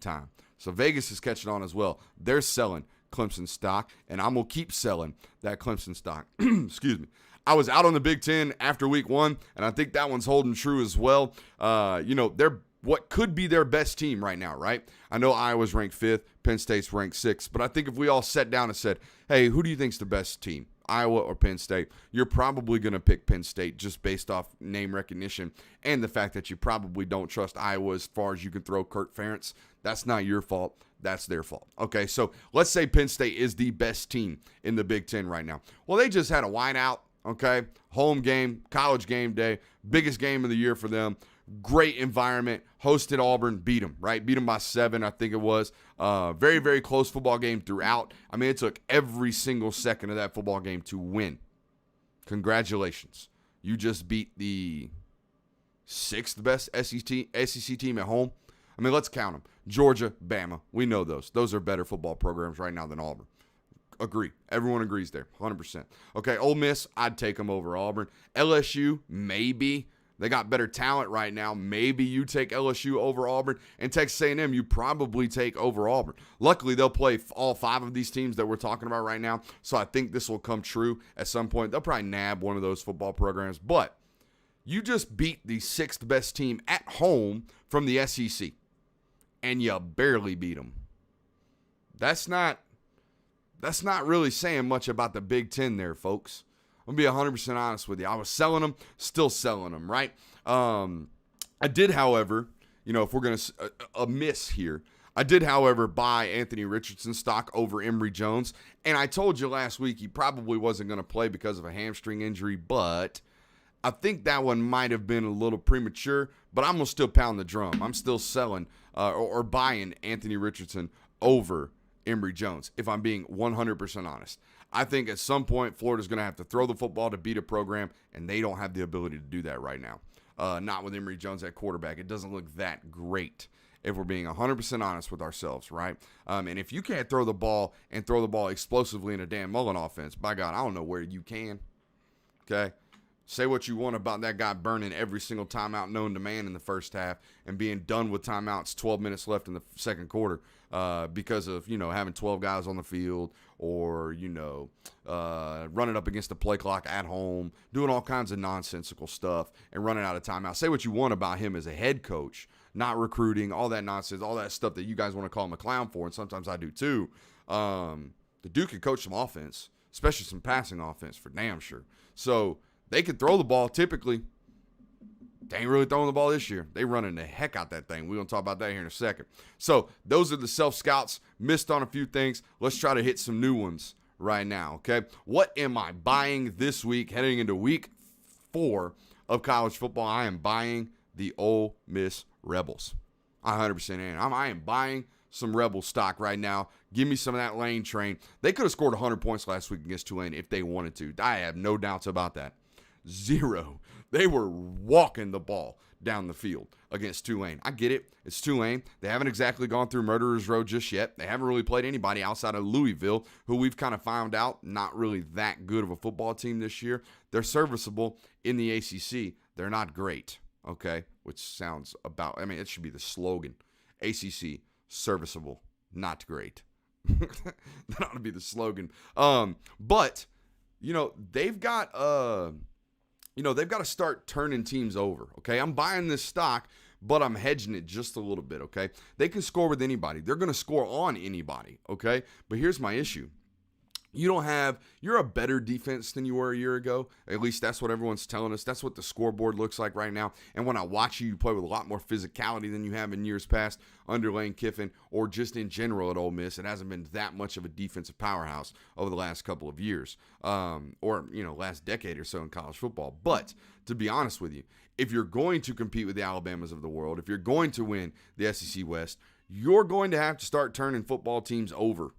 time. So Vegas is catching on as well. They're selling Clemson stock, and I'm going to keep selling that Clemson stock. Excuse me. I was out on the Big Ten after week 1, and I think that one's holding true as well. They're what could be their best team right now, right? I know Iowa's ranked 5th, Penn State's ranked 6th, but I think if we all sat down and said, hey, who do you think's the best team? Iowa or Penn State, you're probably going to pick Penn State just based off name recognition and the fact that you probably don't trust Iowa as far as you can throw Kirk Ferentz. That's not your fault. That's their fault. Okay, so let's say Penn State is the best team in the Big Ten right now. Well, they just had a whiteout, okay? Home game, college game day, biggest game of the year for them. Great environment, hosted Auburn, beat them, right? Beat them by 7, I think it was. Very close football game throughout. I mean, it took every single second of that football game to win. Congratulations. You just beat the 6th best SEC team at home. I mean, let's count them. Georgia, Bama. We know those. Those are better football programs right now than Auburn. Agree. Everyone agrees there, 100%. Okay, Ole Miss, I'd take them over Auburn. LSU, maybe. They got better talent right now. Maybe you take LSU over Auburn. And Texas A&M, you probably take over Auburn. Luckily, they'll play all 5 of these teams that we're talking about right now. So I think this will come true at some point. They'll probably nab one of those football programs. But you just beat the 6th best team at home from the SEC. And you barely beat them. That's not really saying much about the Big Ten there, folks. I'm going to be 100% honest with you. I was selling them, still selling them, right? I did, however, if we're going to miss here, I did, however, buy Anthony Richardson stock over Emory Jones. And I told you last week he probably wasn't going to play because of a hamstring injury, but I think that one might have been a little premature, but I'm going to still pound the drum. I'm still selling or buying Anthony Richardson over Emory Jones, if I'm being 100% honest. I think at some point Florida's going to have to throw the football to beat a program, and they don't have the ability to do that right now. Not with Emory Jones at quarterback. It doesn't look that great if we're being 100% honest with ourselves, right? And if you can't throw the ball and throw the ball explosively in a Dan Mullen offense, by God, I don't know where you can. Okay? Say what you want about that guy burning every single timeout known to man in the first half and being done with timeouts 12 minutes left in the second quarter because of, having 12 guys on the field or, running up against the play clock at home, doing all kinds of nonsensical stuff and running out of timeout. Say what you want about him as a head coach, not recruiting, all that nonsense, all that stuff that you guys want to call him a clown for, and sometimes I do too. The dude can coach some offense, especially some passing offense for damn sure. So they can throw the ball typically. They ain't really throwing the ball this year. They running the heck out that thing. We're going to talk about that here in a second. So those are the self-scouts. Missed on a few things. Let's try to hit some new ones right now, okay? What am I buying this week heading into week 4 of college football? I am buying the Ole Miss Rebels. I 100% am. I am buying some Rebel stock right now. Give me some of that Lane train. They could have scored 100 points last week against Tulane if they wanted to. I have no doubts about that. 0. They were walking the ball down the field against Tulane. I get it. It's Tulane. They haven't exactly gone through Murderer's Row just yet. They haven't really played anybody outside of Louisville, who we've kind of found out not really that good of a football team this year. They're serviceable in the ACC. They're not great, okay? Which sounds about, it should be the slogan. ACC, serviceable, not great. That ought to be the slogan. But, they've got to start turning teams over, okay? I'm buying this stock, but I'm hedging it just a little bit, okay? They can score with anybody. They're going to score on anybody, okay? But here's my issue. You're a better defense than you were a year ago. At least that's what everyone's telling us. That's what the scoreboard looks like right now. And when I watch you play with a lot more physicality than you have in years past under Lane Kiffin or just in general at Ole Miss. It hasn't been that much of a defensive powerhouse over the last couple of years last decade or so in college football. But to be honest with you, if you're going to compete with the Alabamas of the world, if you're going to win the SEC West, you're going to have to start turning football teams over.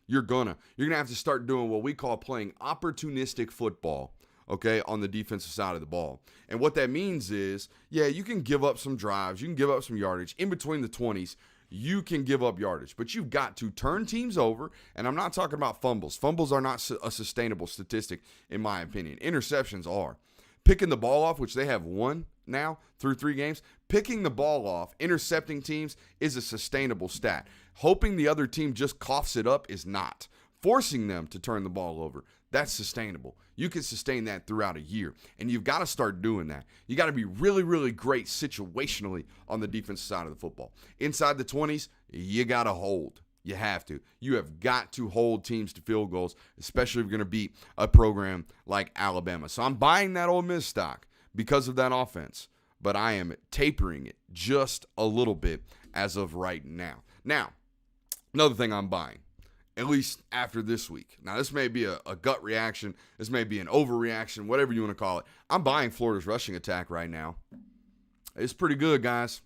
You're gonna have to start doing what we call playing opportunistic football, okay, on the defensive side of the ball. And what that means is, you can give up some drives, you can give up some yardage. In between the 20s, you can give up yardage, but you've got to turn teams over, and I'm not talking about fumbles. Fumbles are not a sustainable statistic, in my opinion. Interceptions are. Picking the ball off, which they have won now through 3 games, picking the ball off, intercepting teams is a sustainable stat. Hoping the other team just coughs it up is not. Forcing them to turn the ball over, that's sustainable. You can sustain that throughout a year, and you've got to start doing that. You got to be really, really great situationally on the defensive side of the football. Inside the 20s, you got to hold. You have to. You have got to hold teams to field goals, especially if you're going to beat a program like Alabama. So I'm buying that Ole Miss stock because of that offense, but I am tapering it just a little bit as of right now. Now, another thing I'm buying, at least after this week. Now, this may be a gut reaction. This may be an overreaction, whatever you want to call it. I'm buying Florida's rushing attack right now. It's pretty good, guys.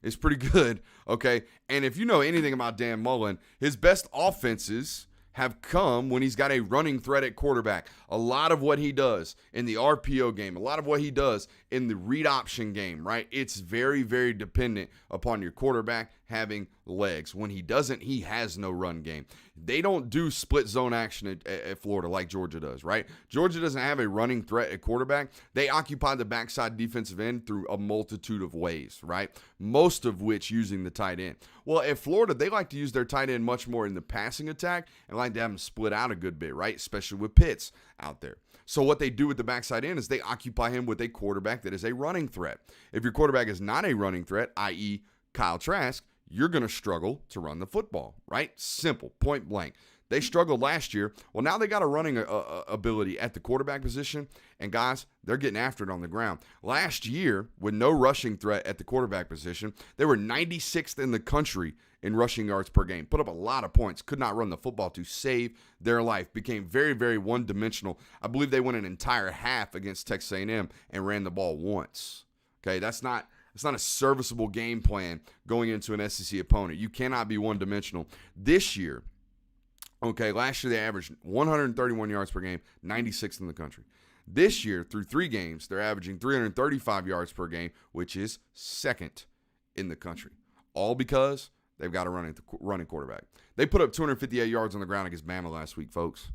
It's pretty good, okay? And if you know anything about Dan Mullen, his best offenses have come when he's got a running threat at quarterback. A lot of what he does in the RPO game, a lot of what he does in the read option game, right? It's very, very dependent upon your quarterback having legs. When he doesn't, he has no run game. They don't do split zone action at Florida like Georgia does, right? Georgia doesn't have a running threat at quarterback. They occupy the backside defensive end through a multitude of ways, right? Most of which using the tight end. Well, at Florida, they like to use their tight end much more in the passing attack and like to have them split out a good bit, right? Especially with Pitts out there. So what they do with the backside end is they occupy him with a quarterback that is a running threat. If your quarterback is not a running threat, i.e. Kyle Trask, you're going to struggle to run the football, right? Simple, point blank. They struggled last year. Well, now they got a running ability at the quarterback position, and guys, they're getting after it on the ground. Last year, with no rushing threat at the quarterback position, they were 96th in the country in rushing yards per game. Put up a lot of points. Could not run the football to save their life. Became very, very one-dimensional. I believe they went an entire half against Texas A&M and ran the ball once. Okay, that's not a serviceable game plan going into an SEC opponent. You cannot be one-dimensional. This year, okay, last year they averaged 131 yards per game, 96th in the country. This year, through 3 games, they're averaging 335 yards per game, which is second in the country. All because they've got a running quarterback. They put up 258 yards on the ground against Bama last week, folks.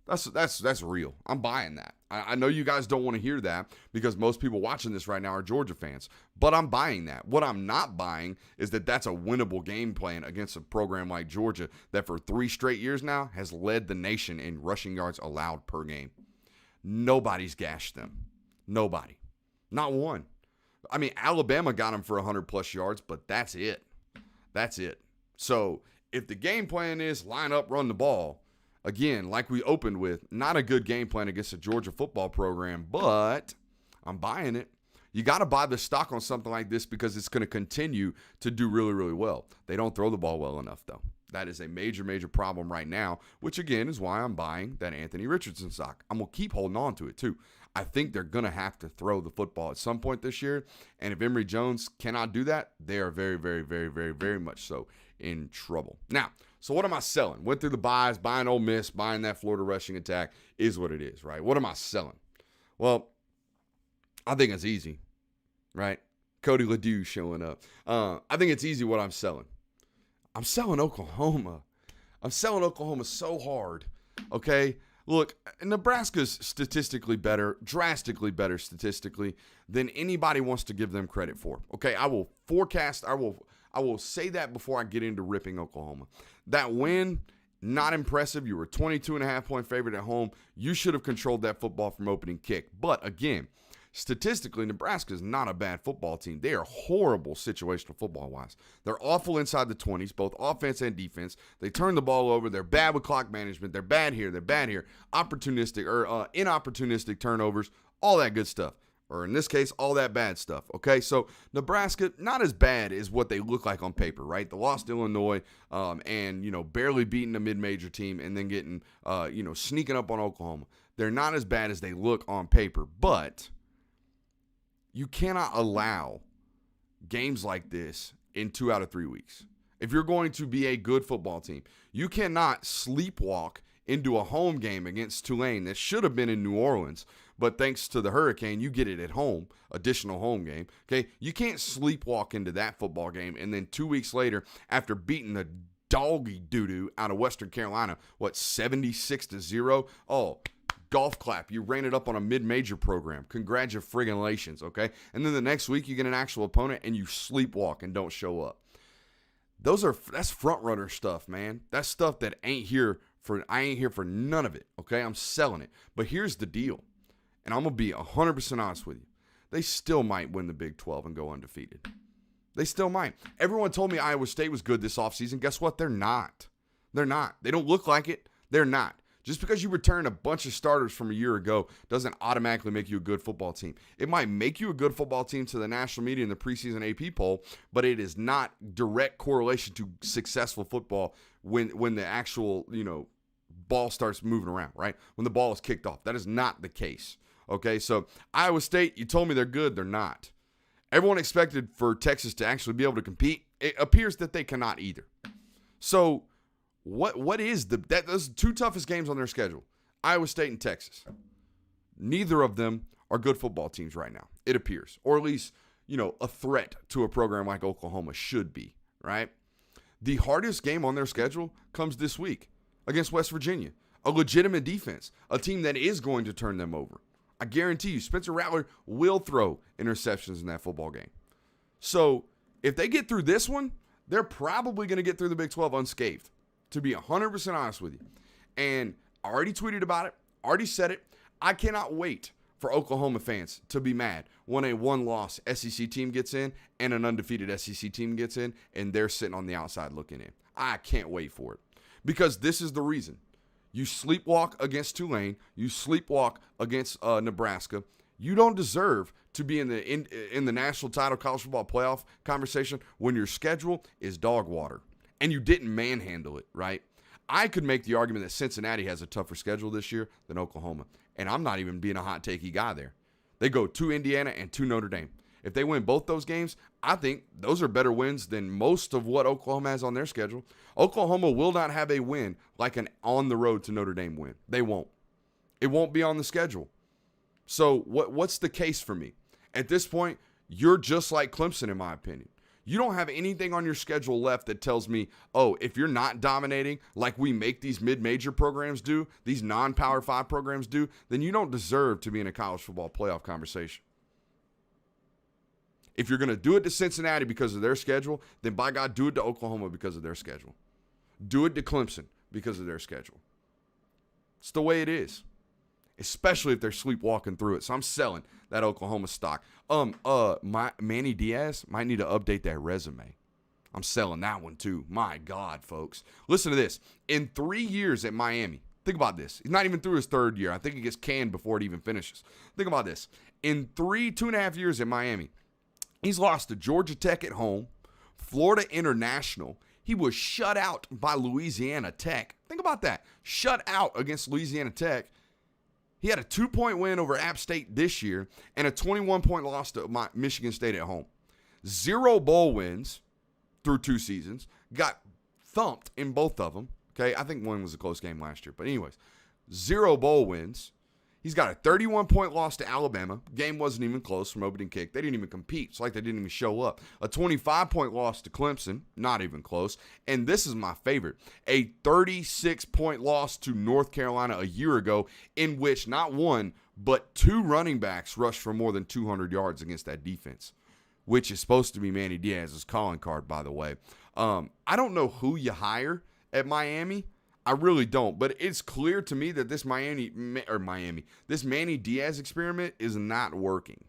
That's real. I'm buying that. I know you guys don't want to hear that because most people watching this right now are Georgia fans, but I'm buying that. What I'm not buying is that that's a winnable game plan against a program like Georgia that for 3 straight years now has led the nation in rushing yards allowed per game. Nobody's gashed them. Nobody. Not one. I mean, Alabama got them for 100-plus yards, but that's it. That's it. So if the game plan is line up, run the ball, again, like we opened with, not a good game plan against a Georgia football program, but I'm buying it. You got to buy the stock on something like this because it's going to continue to do really, really well. They don't throw the ball well enough, though. That is a major, major problem right now, which, again, is why I'm buying that Anthony Richardson stock. I'm going to keep holding on to it, too. I think they're going to have to throw the football at some point this year, and if Emory Jones cannot do that, they are very, very, very, very, very much so in trouble. Now, so what am I selling? Went through the buys, buying Ole Miss, buying that Florida rushing attack is what it is, right? What am I selling? Well, I think it's easy, right? Cody Ledoux showing up. I think it's easy what I'm selling. I'm selling Oklahoma. I'm selling Oklahoma so hard, okay? Look, Nebraska's statistically better, drastically better statistically than anybody wants to give them credit for, okay? I will say that before I get into ripping Oklahoma. That win, not impressive. You were 22.5-point favorite at home. You should have controlled that football from opening kick. But again, statistically, Nebraska is not a bad football team. They are horrible situational football-wise. They're awful inside the 20s, both offense and defense. They turn the ball over. They're bad with clock management. They're bad here. They're bad here. Inopportunistic turnovers, all that good stuff. Or in this case, all that bad stuff, okay? So Nebraska, not as bad as what they look like on paper, right? They lost to Illinois and, barely beating a mid-major team and then getting, sneaking up on Oklahoma. They're not as bad as they look on paper, but you cannot allow games like this in 2 out of 3 weeks. If you're going to be a good football team, you cannot sleepwalk into a home game against Tulane that should have been in New Orleans, but thanks to the hurricane, you get it at home, additional home game, okay? You can't sleepwalk into that football game, and then 2 weeks later, after beating the doggy doo-doo out of Western Carolina, 76-0? Oh, golf clap. You ran it up on a mid-major program. Congratulations, okay? And then the next week, you get an actual opponent, and you sleepwalk and don't show up. That's front-runner stuff, man. That's stuff that I ain't here for none of it, okay? I'm selling it. But here's the deal, and I'm going to be 100% honest with you. They still might win the Big 12 and go undefeated. They still might. Everyone told me Iowa State was good this offseason. Guess what? They're not. They're not. They don't look like it. They're not. Just because you return a bunch of starters from a year ago doesn't automatically make you a good football team. It might make you a good football team to the national media in the preseason AP poll, but it is not direct correlation to successful football when the actual, ball starts moving around, right? When the ball is kicked off. That is not the case. Okay, so Iowa State, you told me they're good. They're not. Everyone expected for Texas to actually be able to compete. It appears that they cannot either. So what is those 2 toughest games on their schedule? Iowa State and Texas. Neither of them are good football teams right now, it appears. Or at least, a threat to a program like Oklahoma should be, right? The hardest game on their schedule comes this week against West Virginia, a legitimate defense, a team that is going to turn them over. I guarantee you, Spencer Rattler will throw interceptions in that football game. So if they get through this one, they're probably going to get through the Big 12 unscathed, to be 100% honest with you. And I already tweeted about it, already said it. I cannot wait for Oklahoma fans to be mad when a one-loss SEC team gets in and an undefeated SEC team gets in and they're sitting on the outside looking in. I can't wait for it. Because this is the reason. You sleepwalk against Tulane. You sleepwalk against Nebraska. You don't deserve to be in the national title college football playoff conversation when your schedule is dog water. And you didn't manhandle it, right? I could make the argument that Cincinnati has a tougher schedule this year than Oklahoma. And I'm not even being a hot takey guy there. They go to Indiana and to Notre Dame. If they win both those games, I think those are better wins than most of what Oklahoma has on their schedule. Oklahoma will not have a win like an on-the-road to Notre Dame win. They won't. It won't be on the schedule. So what's the case for me? At this point, you're just like Clemson, in my opinion. You don't have anything on your schedule left that tells me, oh, if you're not dominating like we make these mid-major programs do, these non-Power 5 programs do, then you don't deserve to be in a college football playoff conversation. If you're going to do it to Cincinnati because of their schedule, then by God, do it to Oklahoma because of their schedule. Do it to Clemson because of their schedule. It's the way it is, especially if they're sleepwalking through it. So I'm selling that Oklahoma stock. Manny Diaz might need to update that resume. I'm selling that one too. My God, folks. Listen to this. In 3 years at Miami, think about this. He's not even through his third year. I think he gets canned before it even finishes. Think about this. In 2.5 years at Miami, he's lost to Georgia Tech at home, Florida International. He was shut out by Louisiana Tech. Think about that. Shut out against Louisiana Tech. He had a 2-point win over App State this year and a 21-point loss to Michigan State at home. 0 bowl wins through 2 seasons. Got thumped in both of them. Okay, I think one was a close game last year. But anyways, 0 bowl wins. He's got a 31-point loss to Alabama. Game wasn't even close from opening kick. They didn't even compete. It's like they didn't even show up. A 25-point loss to Clemson. Not even close. And this is my favorite. A 36-point loss to North Carolina a year ago in which not one, but 2 running backs rushed for more than 200 yards against that defense, which is supposed to be Manny Diaz's calling card, by the way. I don't know who you hire at Miami. I really don't, but it's clear to me that this this Manny Diaz experiment is not working.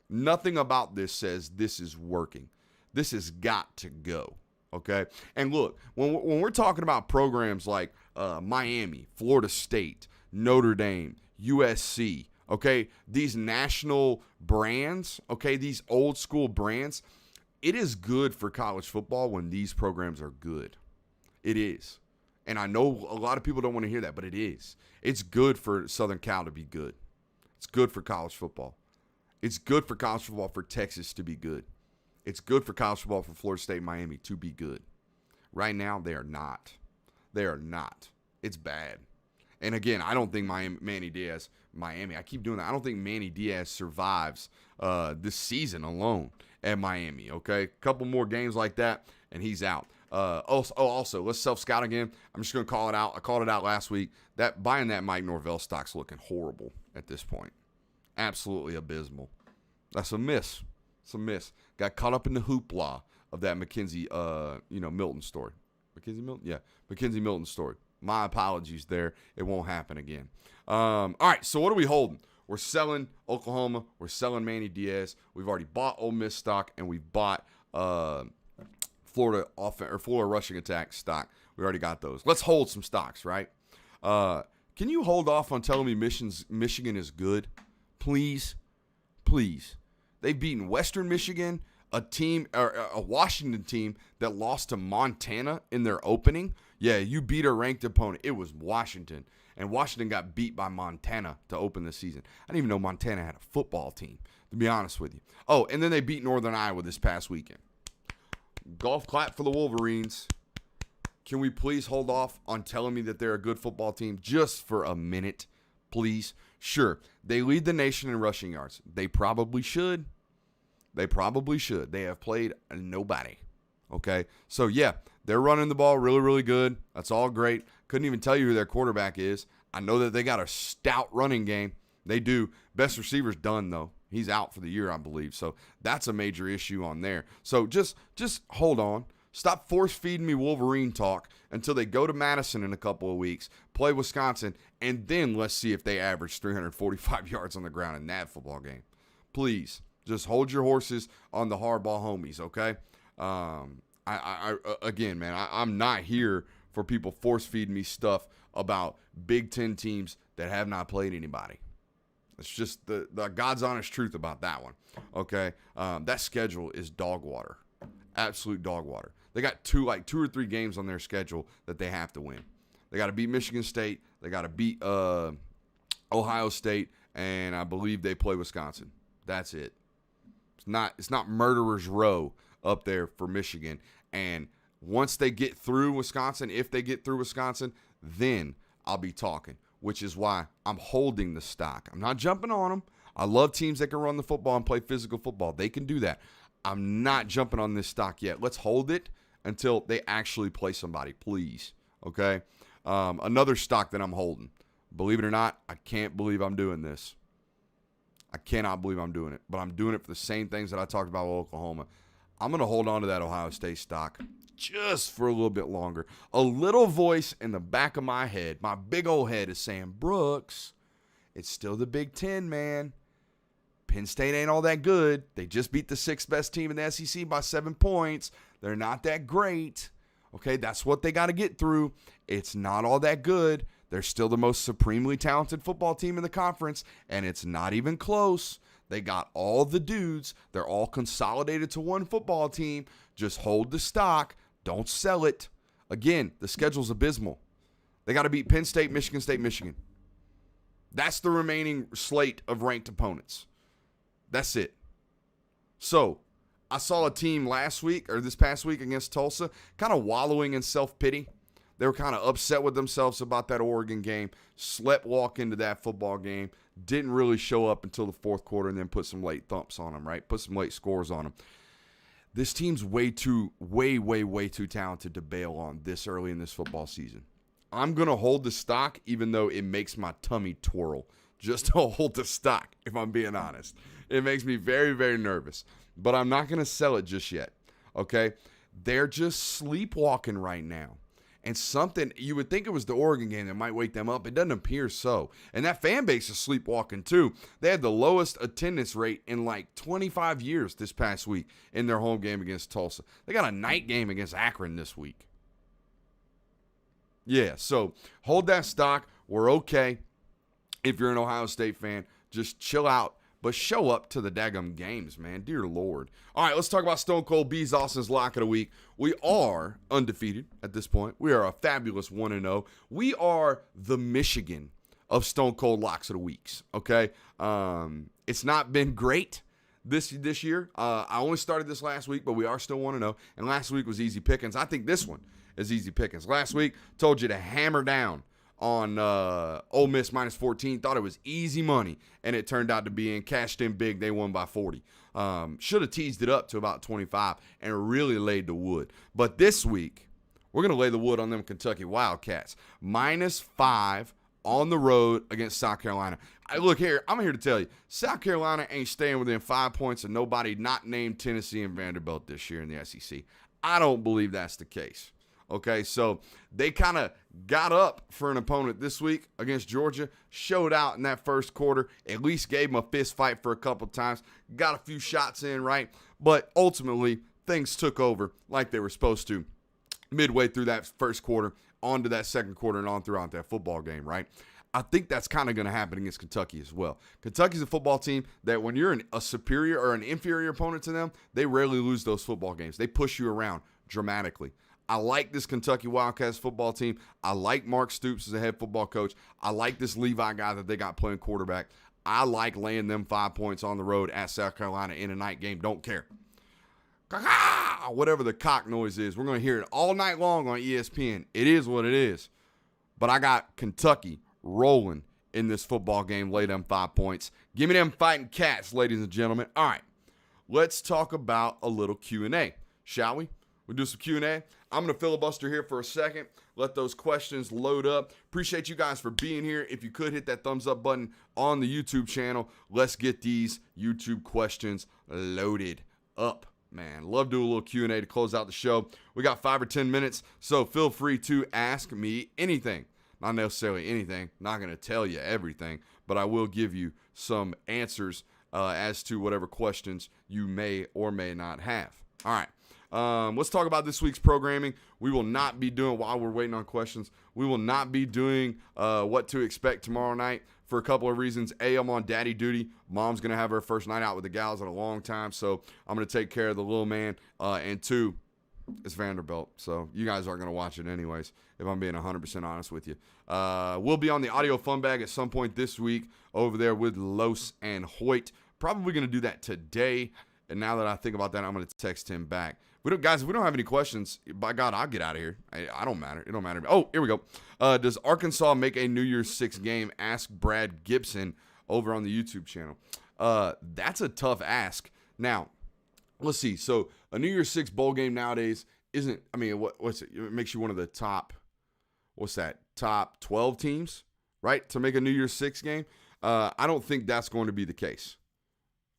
Nothing about this says this is working. This has got to go, okay? And look, when we're talking about programs like Miami, Florida State, Notre Dame, USC, okay, these national brands, okay, these old school brands, it is good for college football when these programs are good. It is. And I know a lot of people don't want to hear that, but it is. It's good for Southern Cal to be good. It's good for college football. It's good for college football for Texas to be good. It's good for college football for Florida State and Miami to be good. Right now, they are not. They are not. It's bad. And again, I don't think Manny Diaz, Miami, I keep doing that. I don't think Manny Diaz survives this season alone at Miami, okay? A couple more games like that, and he's out. Also, let's self-scout again. I'm just going to call it out. I called it out last week. Buying that Mike Norvell stock's looking horrible at this point. Absolutely abysmal. That's a miss. It's a miss. Got caught up in the hoopla of that Mackenzie Milton story. Mackenzie Milton? Yeah, Mackenzie Milton story. My apologies there. It won't happen again. All right, so what are we holding? We're selling Oklahoma. We're selling Manny Diaz. We've already bought Ole Miss stock, and we've bought Florida rushing attack stock. We already got those. Let's hold some stocks, right? Can you hold off on telling me Michigan is good? Please. Please. They've beaten Western Michigan, a Washington team that lost to Montana in their opening. Yeah, you beat a ranked opponent. It was Washington. And Washington got beat by Montana to open the season. I didn't even know Montana had a football team, to be honest with you. Oh, and then they beat Northern Iowa this past weekend. Golf clap for the Wolverines. Can we please hold off on telling me that they're a good football team just for a minute, please? Sure, they lead the nation in rushing yards. They probably should. They probably should. They have played nobody. Okay? So, yeah, they're running the ball really, really good. That's all great. Couldn't even tell you who their quarterback is. I know that they got a stout running game. They do. Best receiver's done, though. He's out for the year, I believe. So that's a major issue on there. So just hold on. Stop force-feeding me Wolverine talk until they go to Madison in a couple of weeks, play Wisconsin, and then let's see if they average 345 yards on the ground in that football game. Please, just hold your horses on the hardball homies, okay? Again, man, I'm not here for people force-feeding me stuff about Big Ten teams that have not played anybody. It's just the God's honest truth about that one, okay? That schedule is dog water, absolute dog water. They got 2 or 3 games on their schedule that they have to win. They got to beat Michigan State. They got to beat Ohio State, and I believe they play Wisconsin. That's it. It's not murderer's row up there for Michigan. And once they get through Wisconsin, if they get through Wisconsin, then I'll be talking, which is why I'm holding the stock. I'm not jumping on them. I love teams that can run the football and play physical football. They can do that. I'm not jumping on this stock yet. Let's hold it until they actually play somebody, please. Okay? Another stock that I'm holding. Believe it or not, I can't believe I'm doing this. I cannot believe I'm doing it. But I'm doing it for the same things that I talked about with Oklahoma. I'm going to hold on to that Ohio State stock just for a little bit longer. A little voice in the back of my head, my big old head, is saying, Brooks, it's still the Big Ten, man. Penn State ain't all that good. They just beat the 6th best team in the SEC by 7 points. They're not that great. Okay, that's what they got to get through. It's not all that good. They're still the most supremely talented football team in the conference, and it's not even close. They got all the dudes. They're all consolidated to one football team. Just hold the stock. Don't sell it. Again, the schedule's abysmal. They got to beat Penn State, Michigan. That's the remaining slate of ranked opponents. That's it. So, I saw a team this past week against Tulsa, kind of wallowing in self-pity. They were kind of upset with themselves about that Oregon game, slept walk into that football game, didn't really show up until the fourth quarter, and then put some late thumps on them, right? Put some late scores on them. This team's way too talented to bail on this early in this football season. I'm going to hold the stock, even though it makes my tummy twirl just to hold the stock, if I'm being honest. It makes me very, very nervous. But I'm not going to sell it just yet, okay? They're just sleepwalking right now. And something, you would think it was the Oregon game that might wake them up. It doesn't appear so. And that fan base is sleepwalking too. They had the lowest attendance rate in like 25 years this past week in their home game against Tulsa. They got a night game against Akron this week. Yeah, so hold that stock. We're okay. If you're an Ohio State fan, just chill out. But show up to the daggum games, man. Dear Lord. All right, let's talk about Stone Cold B's Austin's Lock of the Week. We are undefeated at this point. We are a fabulous 1-0. We are the Michigan of Stone Cold Locks of the Weeks, okay? It's not been great this year. I only started this last week, but we are still 1-0. And last week was easy pickings. I think this one is easy pickings. Last week, told you to hammer down on Ole Miss -14. Thought it was easy money, and it turned out to be cashed in big. They won by 40. Should have teased it up to about 25 and really laid the wood. But this week, we're going to lay the wood on them Kentucky Wildcats. -5 on the road against South Carolina. Look here, I'm here to tell you, South Carolina ain't staying within 5 points of nobody not named Tennessee and Vanderbilt this year in the SEC. I don't believe that's the case. Okay, so they kind of got up for an opponent this week against Georgia, showed out in that first quarter, at least gave them a fist fight for a couple times, got a few shots in, right? But ultimately, things took over like they were supposed to midway through that first quarter, onto that second quarter, and on throughout that football game, right? I think that's kind of going to happen against Kentucky as well. Kentucky's a football team that when you're a superior or an inferior opponent to them, they rarely lose those football games. They push you around dramatically. I like this Kentucky Wildcats football team. I like Mark Stoops as a head football coach. I like this Levi guy that they got playing quarterback. I like laying them 5 points on the road at South Carolina in a night game. Don't care. Whatever the cock noise is, we're going to hear it all night long on ESPN. It is what it is. But I got Kentucky rolling in this football game. Lay them 5 points. Give me them fighting cats, ladies and gentlemen. All right, let's talk about a little Q&A, shall we? We'll do some Q&A. I'm going to filibuster here for a second. Let those questions load up. Appreciate you guys for being here. If you could hit that thumbs up button on the YouTube channel, let's get these YouTube questions loaded up, man. Love doing a little Q&A to close out the show. We got 5 or 10 minutes, so feel free to ask me anything. Not necessarily anything. Not going to tell you everything, but I will give you some answers as to whatever questions you may or may not have. All right. Let's talk about this week's programming. We will not be doing, while we're waiting on questions, we will not be doing what to expect tomorrow night for a couple of reasons. A, I'm on daddy duty. Mom's going to have her first night out with the gals in a long time, so I'm going to take care of the little man. And 2, it's Vanderbilt, so you guys aren't going to watch it anyways, if I'm being 100% honest with you. We'll be on the audio fun bag at some point this week over there with Los and Hoyt. Probably going to do that today, and now that I think about that, I'm going to text him back. Guys, if we don't have any questions, by God, I'll get out of here. I don't matter. It don't matter. Oh, here we go. Does Arkansas make a New Year's 6 game? Ask Brad Gibson over on the YouTube channel. That's a tough ask. Now, let's see. So a New Year's Six bowl game nowadays isn't, I mean, what's it? It makes you one of the top, top 12 teams, right? To make a New Year's Six game. I don't think that's going to be the case.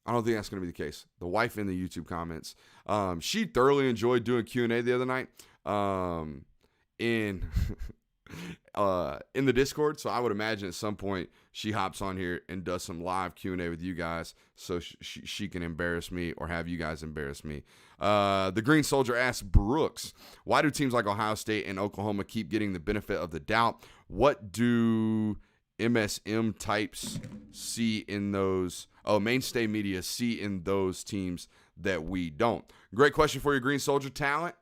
I don't think that's going to be the case. The wife in the YouTube comments, she thoroughly enjoyed doing Q&A the other night in the Discord. So I would imagine at some point she hops on here and does some live Q&A with you guys so she can embarrass me or have you guys embarrass me. The Green Soldier asks Brooks, why do teams like Ohio State and Oklahoma keep getting the benefit of the doubt? What do MSM types see in those, mainstay media see in those teams that we don't? Great question for you, Green Soldier. Talent.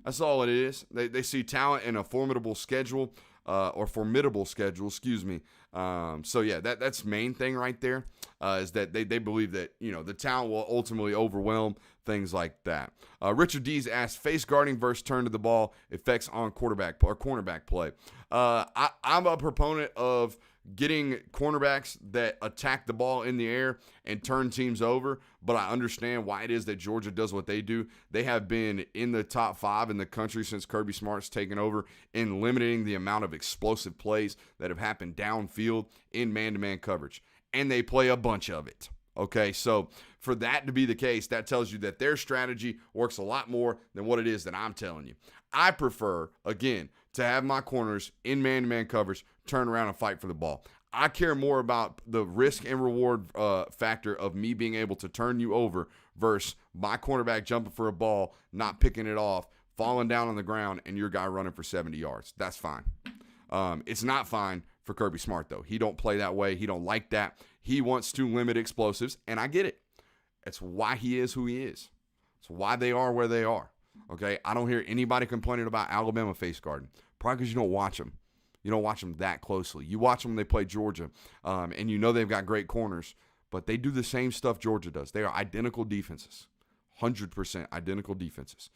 That's all it is. They see talent in a formidable schedule, excuse me. So yeah, that's main thing right there, is that they believe that, the talent will ultimately overwhelm things like that. Richard Dees asked, face guarding versus turn to the ball effects on cornerback play. I'm a proponent of getting cornerbacks that attack the ball in the air and turn teams over, but I understand why it is that Georgia does what they do. They have been in the top 5 in the country since Kirby Smart's taken over in limiting the amount of explosive plays that have happened downfield in man-to-man coverage, and they play a bunch of it. Okay, so for that to be the case, that tells you that their strategy works a lot more than what it is that I'm telling you. I prefer, again, to have my corners in man-to-man coverage turn around and fight for the ball. I care more about the risk and reward factor of me being able to turn you over versus my cornerback jumping for a ball, not picking it off, falling down on the ground, and your guy running for 70 yards. That's fine. It's not fine for Kirby Smart, though. He don't play that way. He don't like that. He wants to limit explosives, and I get it. It's why he is who he is. It's why they are where they are. Okay, I don't hear anybody complaining about Alabama face guarding. Probably because you don't watch them. You don't watch them that closely. You watch them when they play Georgia, and they've got great corners, but they do the same stuff Georgia does. They are identical defenses, 100% identical defenses.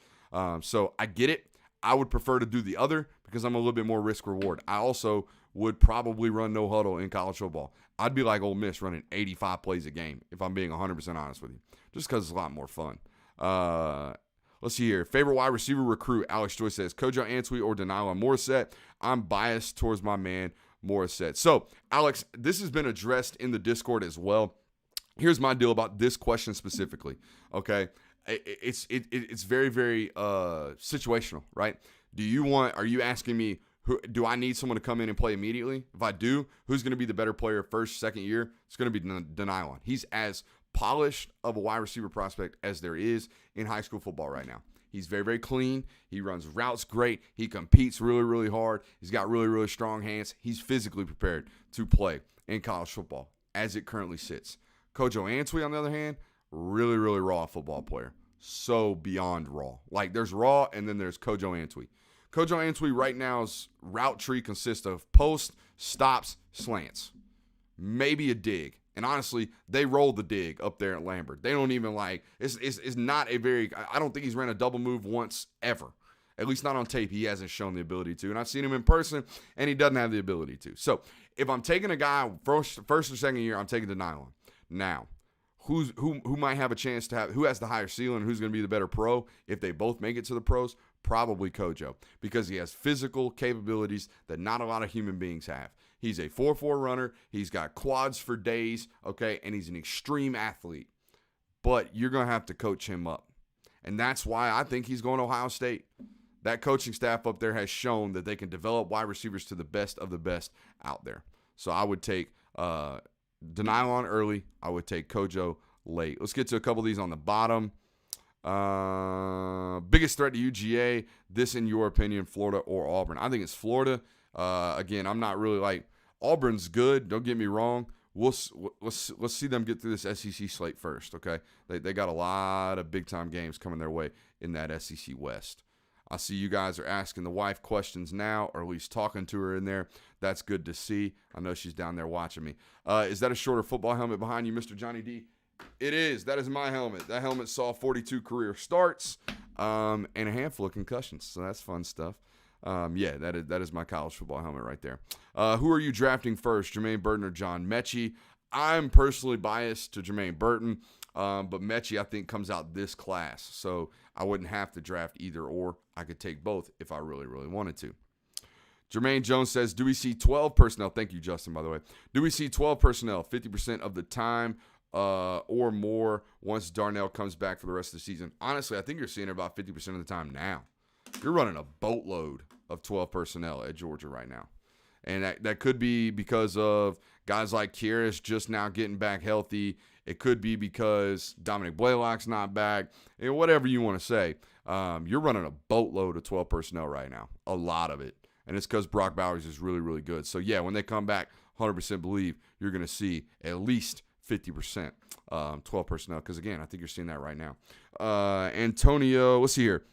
So I get it. I would prefer to do the other because I'm a little bit more risk reward. I also would probably run no huddle in college football. I'd be like Ole Miss running 85 plays a game if I'm being 100% honest with you, just because it's a lot more fun. Let's see here. Favorite wide receiver recruit, Alex Joyce says, Kojo Antwi or Denial Morissette. I'm biased towards my man, Morissette. So, Alex, this has been addressed in the Discord as well. Here's my deal about this question specifically, okay? It's very, very situational, right? Are you asking me, do I need someone to come in and play immediately? If I do, who's going to be the better player first, second year? It's going to be Denial. He's as polished of a wide receiver prospect as there is in high school football right now. He's very, very clean. He runs routes great. He competes really, really hard. He's got really, really strong hands. He's physically prepared to play in college football as it currently sits. Kojo Antwi, on the other hand, really, really raw football player. So beyond raw. Like, there's raw, and then there's Kojo Antwi. Kojo Antwi right now's route tree consists of post, stops, slants. Maybe a dig. And honestly, they roll the dig up there at Lambert. They don't even it's not a very, I don't think he's ran a double move once ever. At least not on tape. He hasn't shown the ability to. And I've seen him in person, and he doesn't have the ability to. So if I'm taking a guy first or second year, I'm taking the nylon. Now, who might have a chance to who has the higher ceiling, who's going to be the better pro if they both make it to the pros? Probably Kojo, because he has physical capabilities that not a lot of human beings have. He's a 4.4 runner. He's got quads for days, okay, and he's an extreme athlete. But you're going to have to coach him up. And that's why I think he's going to Ohio State. That coaching staff up there has shown that they can develop wide receivers to the best of the best out there. So I would take Denial early. I would take Kojo late. Let's get to a couple of these on the bottom. Biggest threat to UGA, this in your opinion, Florida or Auburn? I think it's Florida. Again, I'm not really Auburn's good. Don't get me wrong. Let's see them get through this SEC slate first, okay? They got a lot of big-time games coming their way in that SEC West. I see you guys are asking the wife questions now, or at least talking to her in there. That's good to see. I know she's down there watching me. Is that a shorter football helmet behind you, Mr. Johnny D? It is. That is my helmet. That helmet saw 42 career starts and a handful of concussions, so that's fun stuff. Yeah, that is my college football helmet right there. Who are you drafting first, Jermaine Burton or John Mechie? I'm personally biased to Jermaine Burton. But Mechie, I think, comes out this class. So I wouldn't have to draft either or. I could take both if I really, really wanted to. Jermaine Jones says, do we see 12 personnel? Thank you, Justin, by the way. Do we see 12 personnel 50% of the time or more once Darnell comes back for the rest of the season? Honestly, I think you're seeing it about 50% of the time now. You're running a boatload of 12 personnel at Georgia right now. And that could be because of guys like Kyrus just now getting back healthy. It could be because Dominic Blaylock's not back. And whatever you want to say, you're running a boatload of 12 personnel right now, a lot of it. And it's because Brock Bowers is really, really good. So, yeah, when they come back, 100% believe you're going to see at least 50% 12 personnel. Because, again, I think you're seeing that right now. Antonio, let's see here.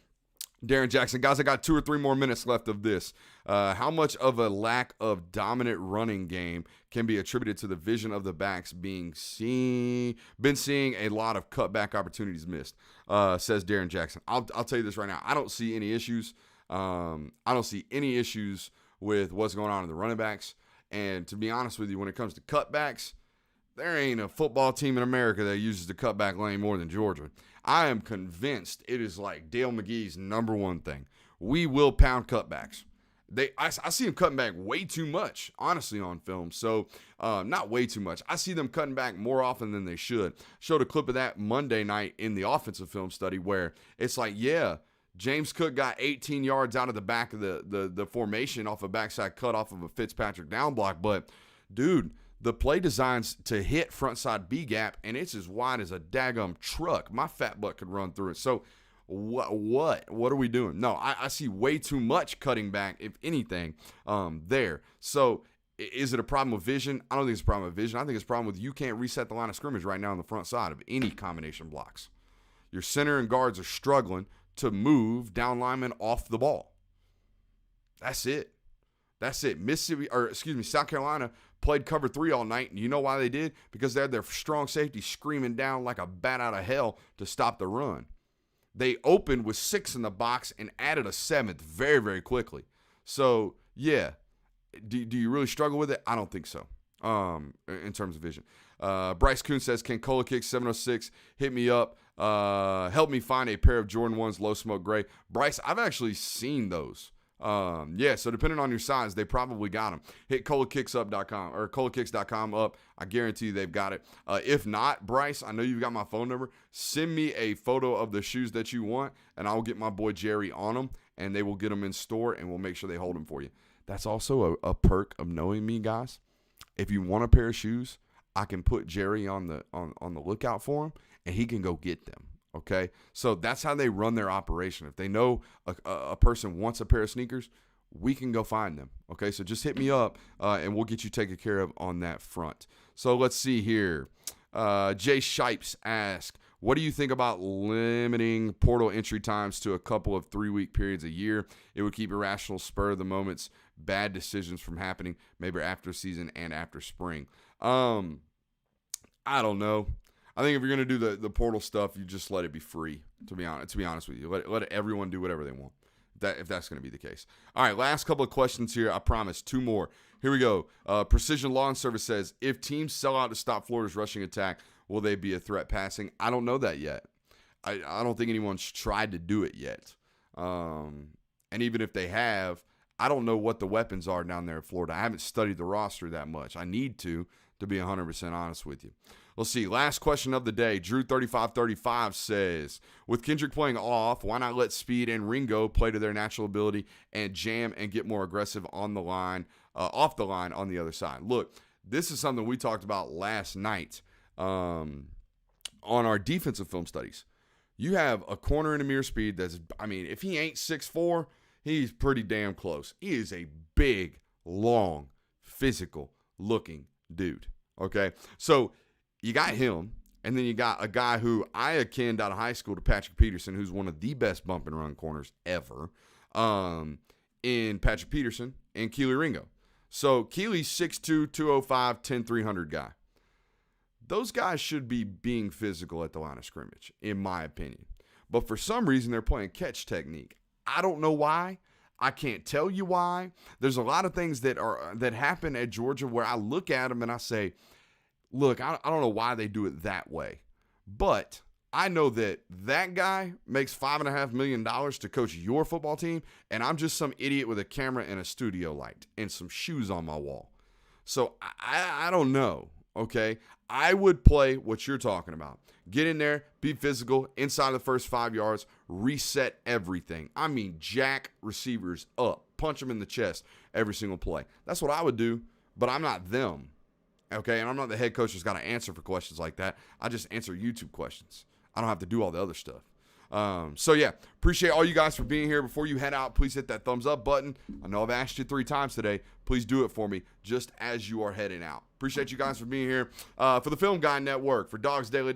Darren Jackson, guys, I got 2 or 3 more minutes left of this. How much of a lack of dominant running game can be attributed to the vision of the backs been seeing a lot of cutback opportunities missed, says Darren Jackson. I'll tell you this right now. I don't see any issues. I don't see any issues with what's going on in the running backs. And to be honest with you, when it comes to cutbacks, there ain't a football team in America that uses the cutback lane more than Georgia. I am convinced it is like Dale McGee's number one thing. We will pound cutbacks. I see them cutting back way too much, honestly, on film. So, not way too much. I see them cutting back more often than they should. Showed a clip of that Monday night in the offensive film study where it's like, yeah, James Cook got 18 yards out of the back of the formation off a backside cut off of a Fitzpatrick down block. But, dude, the play design's to hit frontside B gap, and it's as wide as a daggum truck. My fat butt could run through it. So what are we doing? No, I see way too much cutting back, if anything, there. So is it a problem with vision? I don't think it's a problem with vision. I think it's a problem with you can't reset the line of scrimmage right now on the front side of any combination blocks. Your center and guards are struggling to move down linemen off the ball. That's it. South Carolina played cover 3 all night, and you know why they did? Because they had their strong safety screaming down like a bat out of hell to stop the run. They opened with 6 in the box and added a 7th very, very quickly. So, yeah, do you really struggle with it? I don't think so in terms of vision. Bryce Kuhn says, can Cola Kick 706 hit me up? Help me find a pair of Jordan 1s low smoke gray. Bryce, I've actually seen those. So depending on your size, they probably got them. Hit colakicksup.com or colakicks.com up. I guarantee you they've got it. If not, Bryce, I know you've got my phone number. Send me a photo of the shoes that you want, and I'll get my boy Jerry on them, and they will get them in store, and we'll make sure they hold them for you. That's also a perk of knowing me, guys. If you want a pair of shoes, I can put Jerry on the lookout for them, and he can go get them. Okay, so that's how they run their operation. If they know a person wants a pair of sneakers, we can go find them. Okay, so just hit me up, and we'll get you taken care of on that front. So let's see here. Jay Shipes asks, what do you think about limiting portal entry times to a couple of 3-week periods a year? It would keep irrational spur of the moments, bad decisions from happening, maybe after season and after spring. I don't know. I think if you're going to do the portal stuff, you just let it be free, to be honest with you. Let everyone do whatever they want, if that's going to be the case. All right, last couple of questions here. I promise, 2 more. Here we go. Precision Lawn Service says, if teams sell out to stop Florida's rushing attack, will they be a threat passing? I don't know that yet. I don't think anyone's tried to do it yet. And even if they have, I don't know what the weapons are down there in Florida. I haven't studied the roster that much. I need to be 100% honest with you. Let's see. Last question of the day. Drew3535 says, with Kendrick playing off, why not let Speed and Ringo play to their natural ability and jam and get more aggressive on the line, off the line on the other side? Look, this is something we talked about last night on our defensive film studies. You have a corner in Amir Speed if he ain't 6'4", he's pretty damn close. He is a big, long, physical-looking dude, okay? So you got him, and then you got a guy who I akined out of high school to Patrick Peterson, who's one of the best bump and run corners ever, in Patrick Peterson and Keely Ringo. So Keely's 6'2", 205, 10-300 guy. Those guys should be being physical at the line of scrimmage, in my opinion. But for some reason, they're playing catch technique. I don't know why. I can't tell you why. There's a lot of things that happen at Georgia where I look at them and I say, look, I don't know why they do it that way. But I know that guy makes $5.5 million to coach your football team, and I'm just some idiot with a camera and a studio light and some shoes on my wall. So I don't know, okay? I would play what you're talking about. Get in there, be physical, inside the first 5 yards, reset everything. I mean, jack receivers up, punch them in the chest every single play. That's what I would do, but I'm not them, okay? And I'm not the head coach that's got to answer for questions like that. I just answer YouTube questions. I don't have to do all the other stuff. So, yeah, appreciate all you guys for being here. Before you head out, please hit that thumbs up button. I know I've asked you 3 times today. Please do it for me just as you are heading out. Appreciate you guys for being here. For the Film Guy Network, for DogsDaily.com.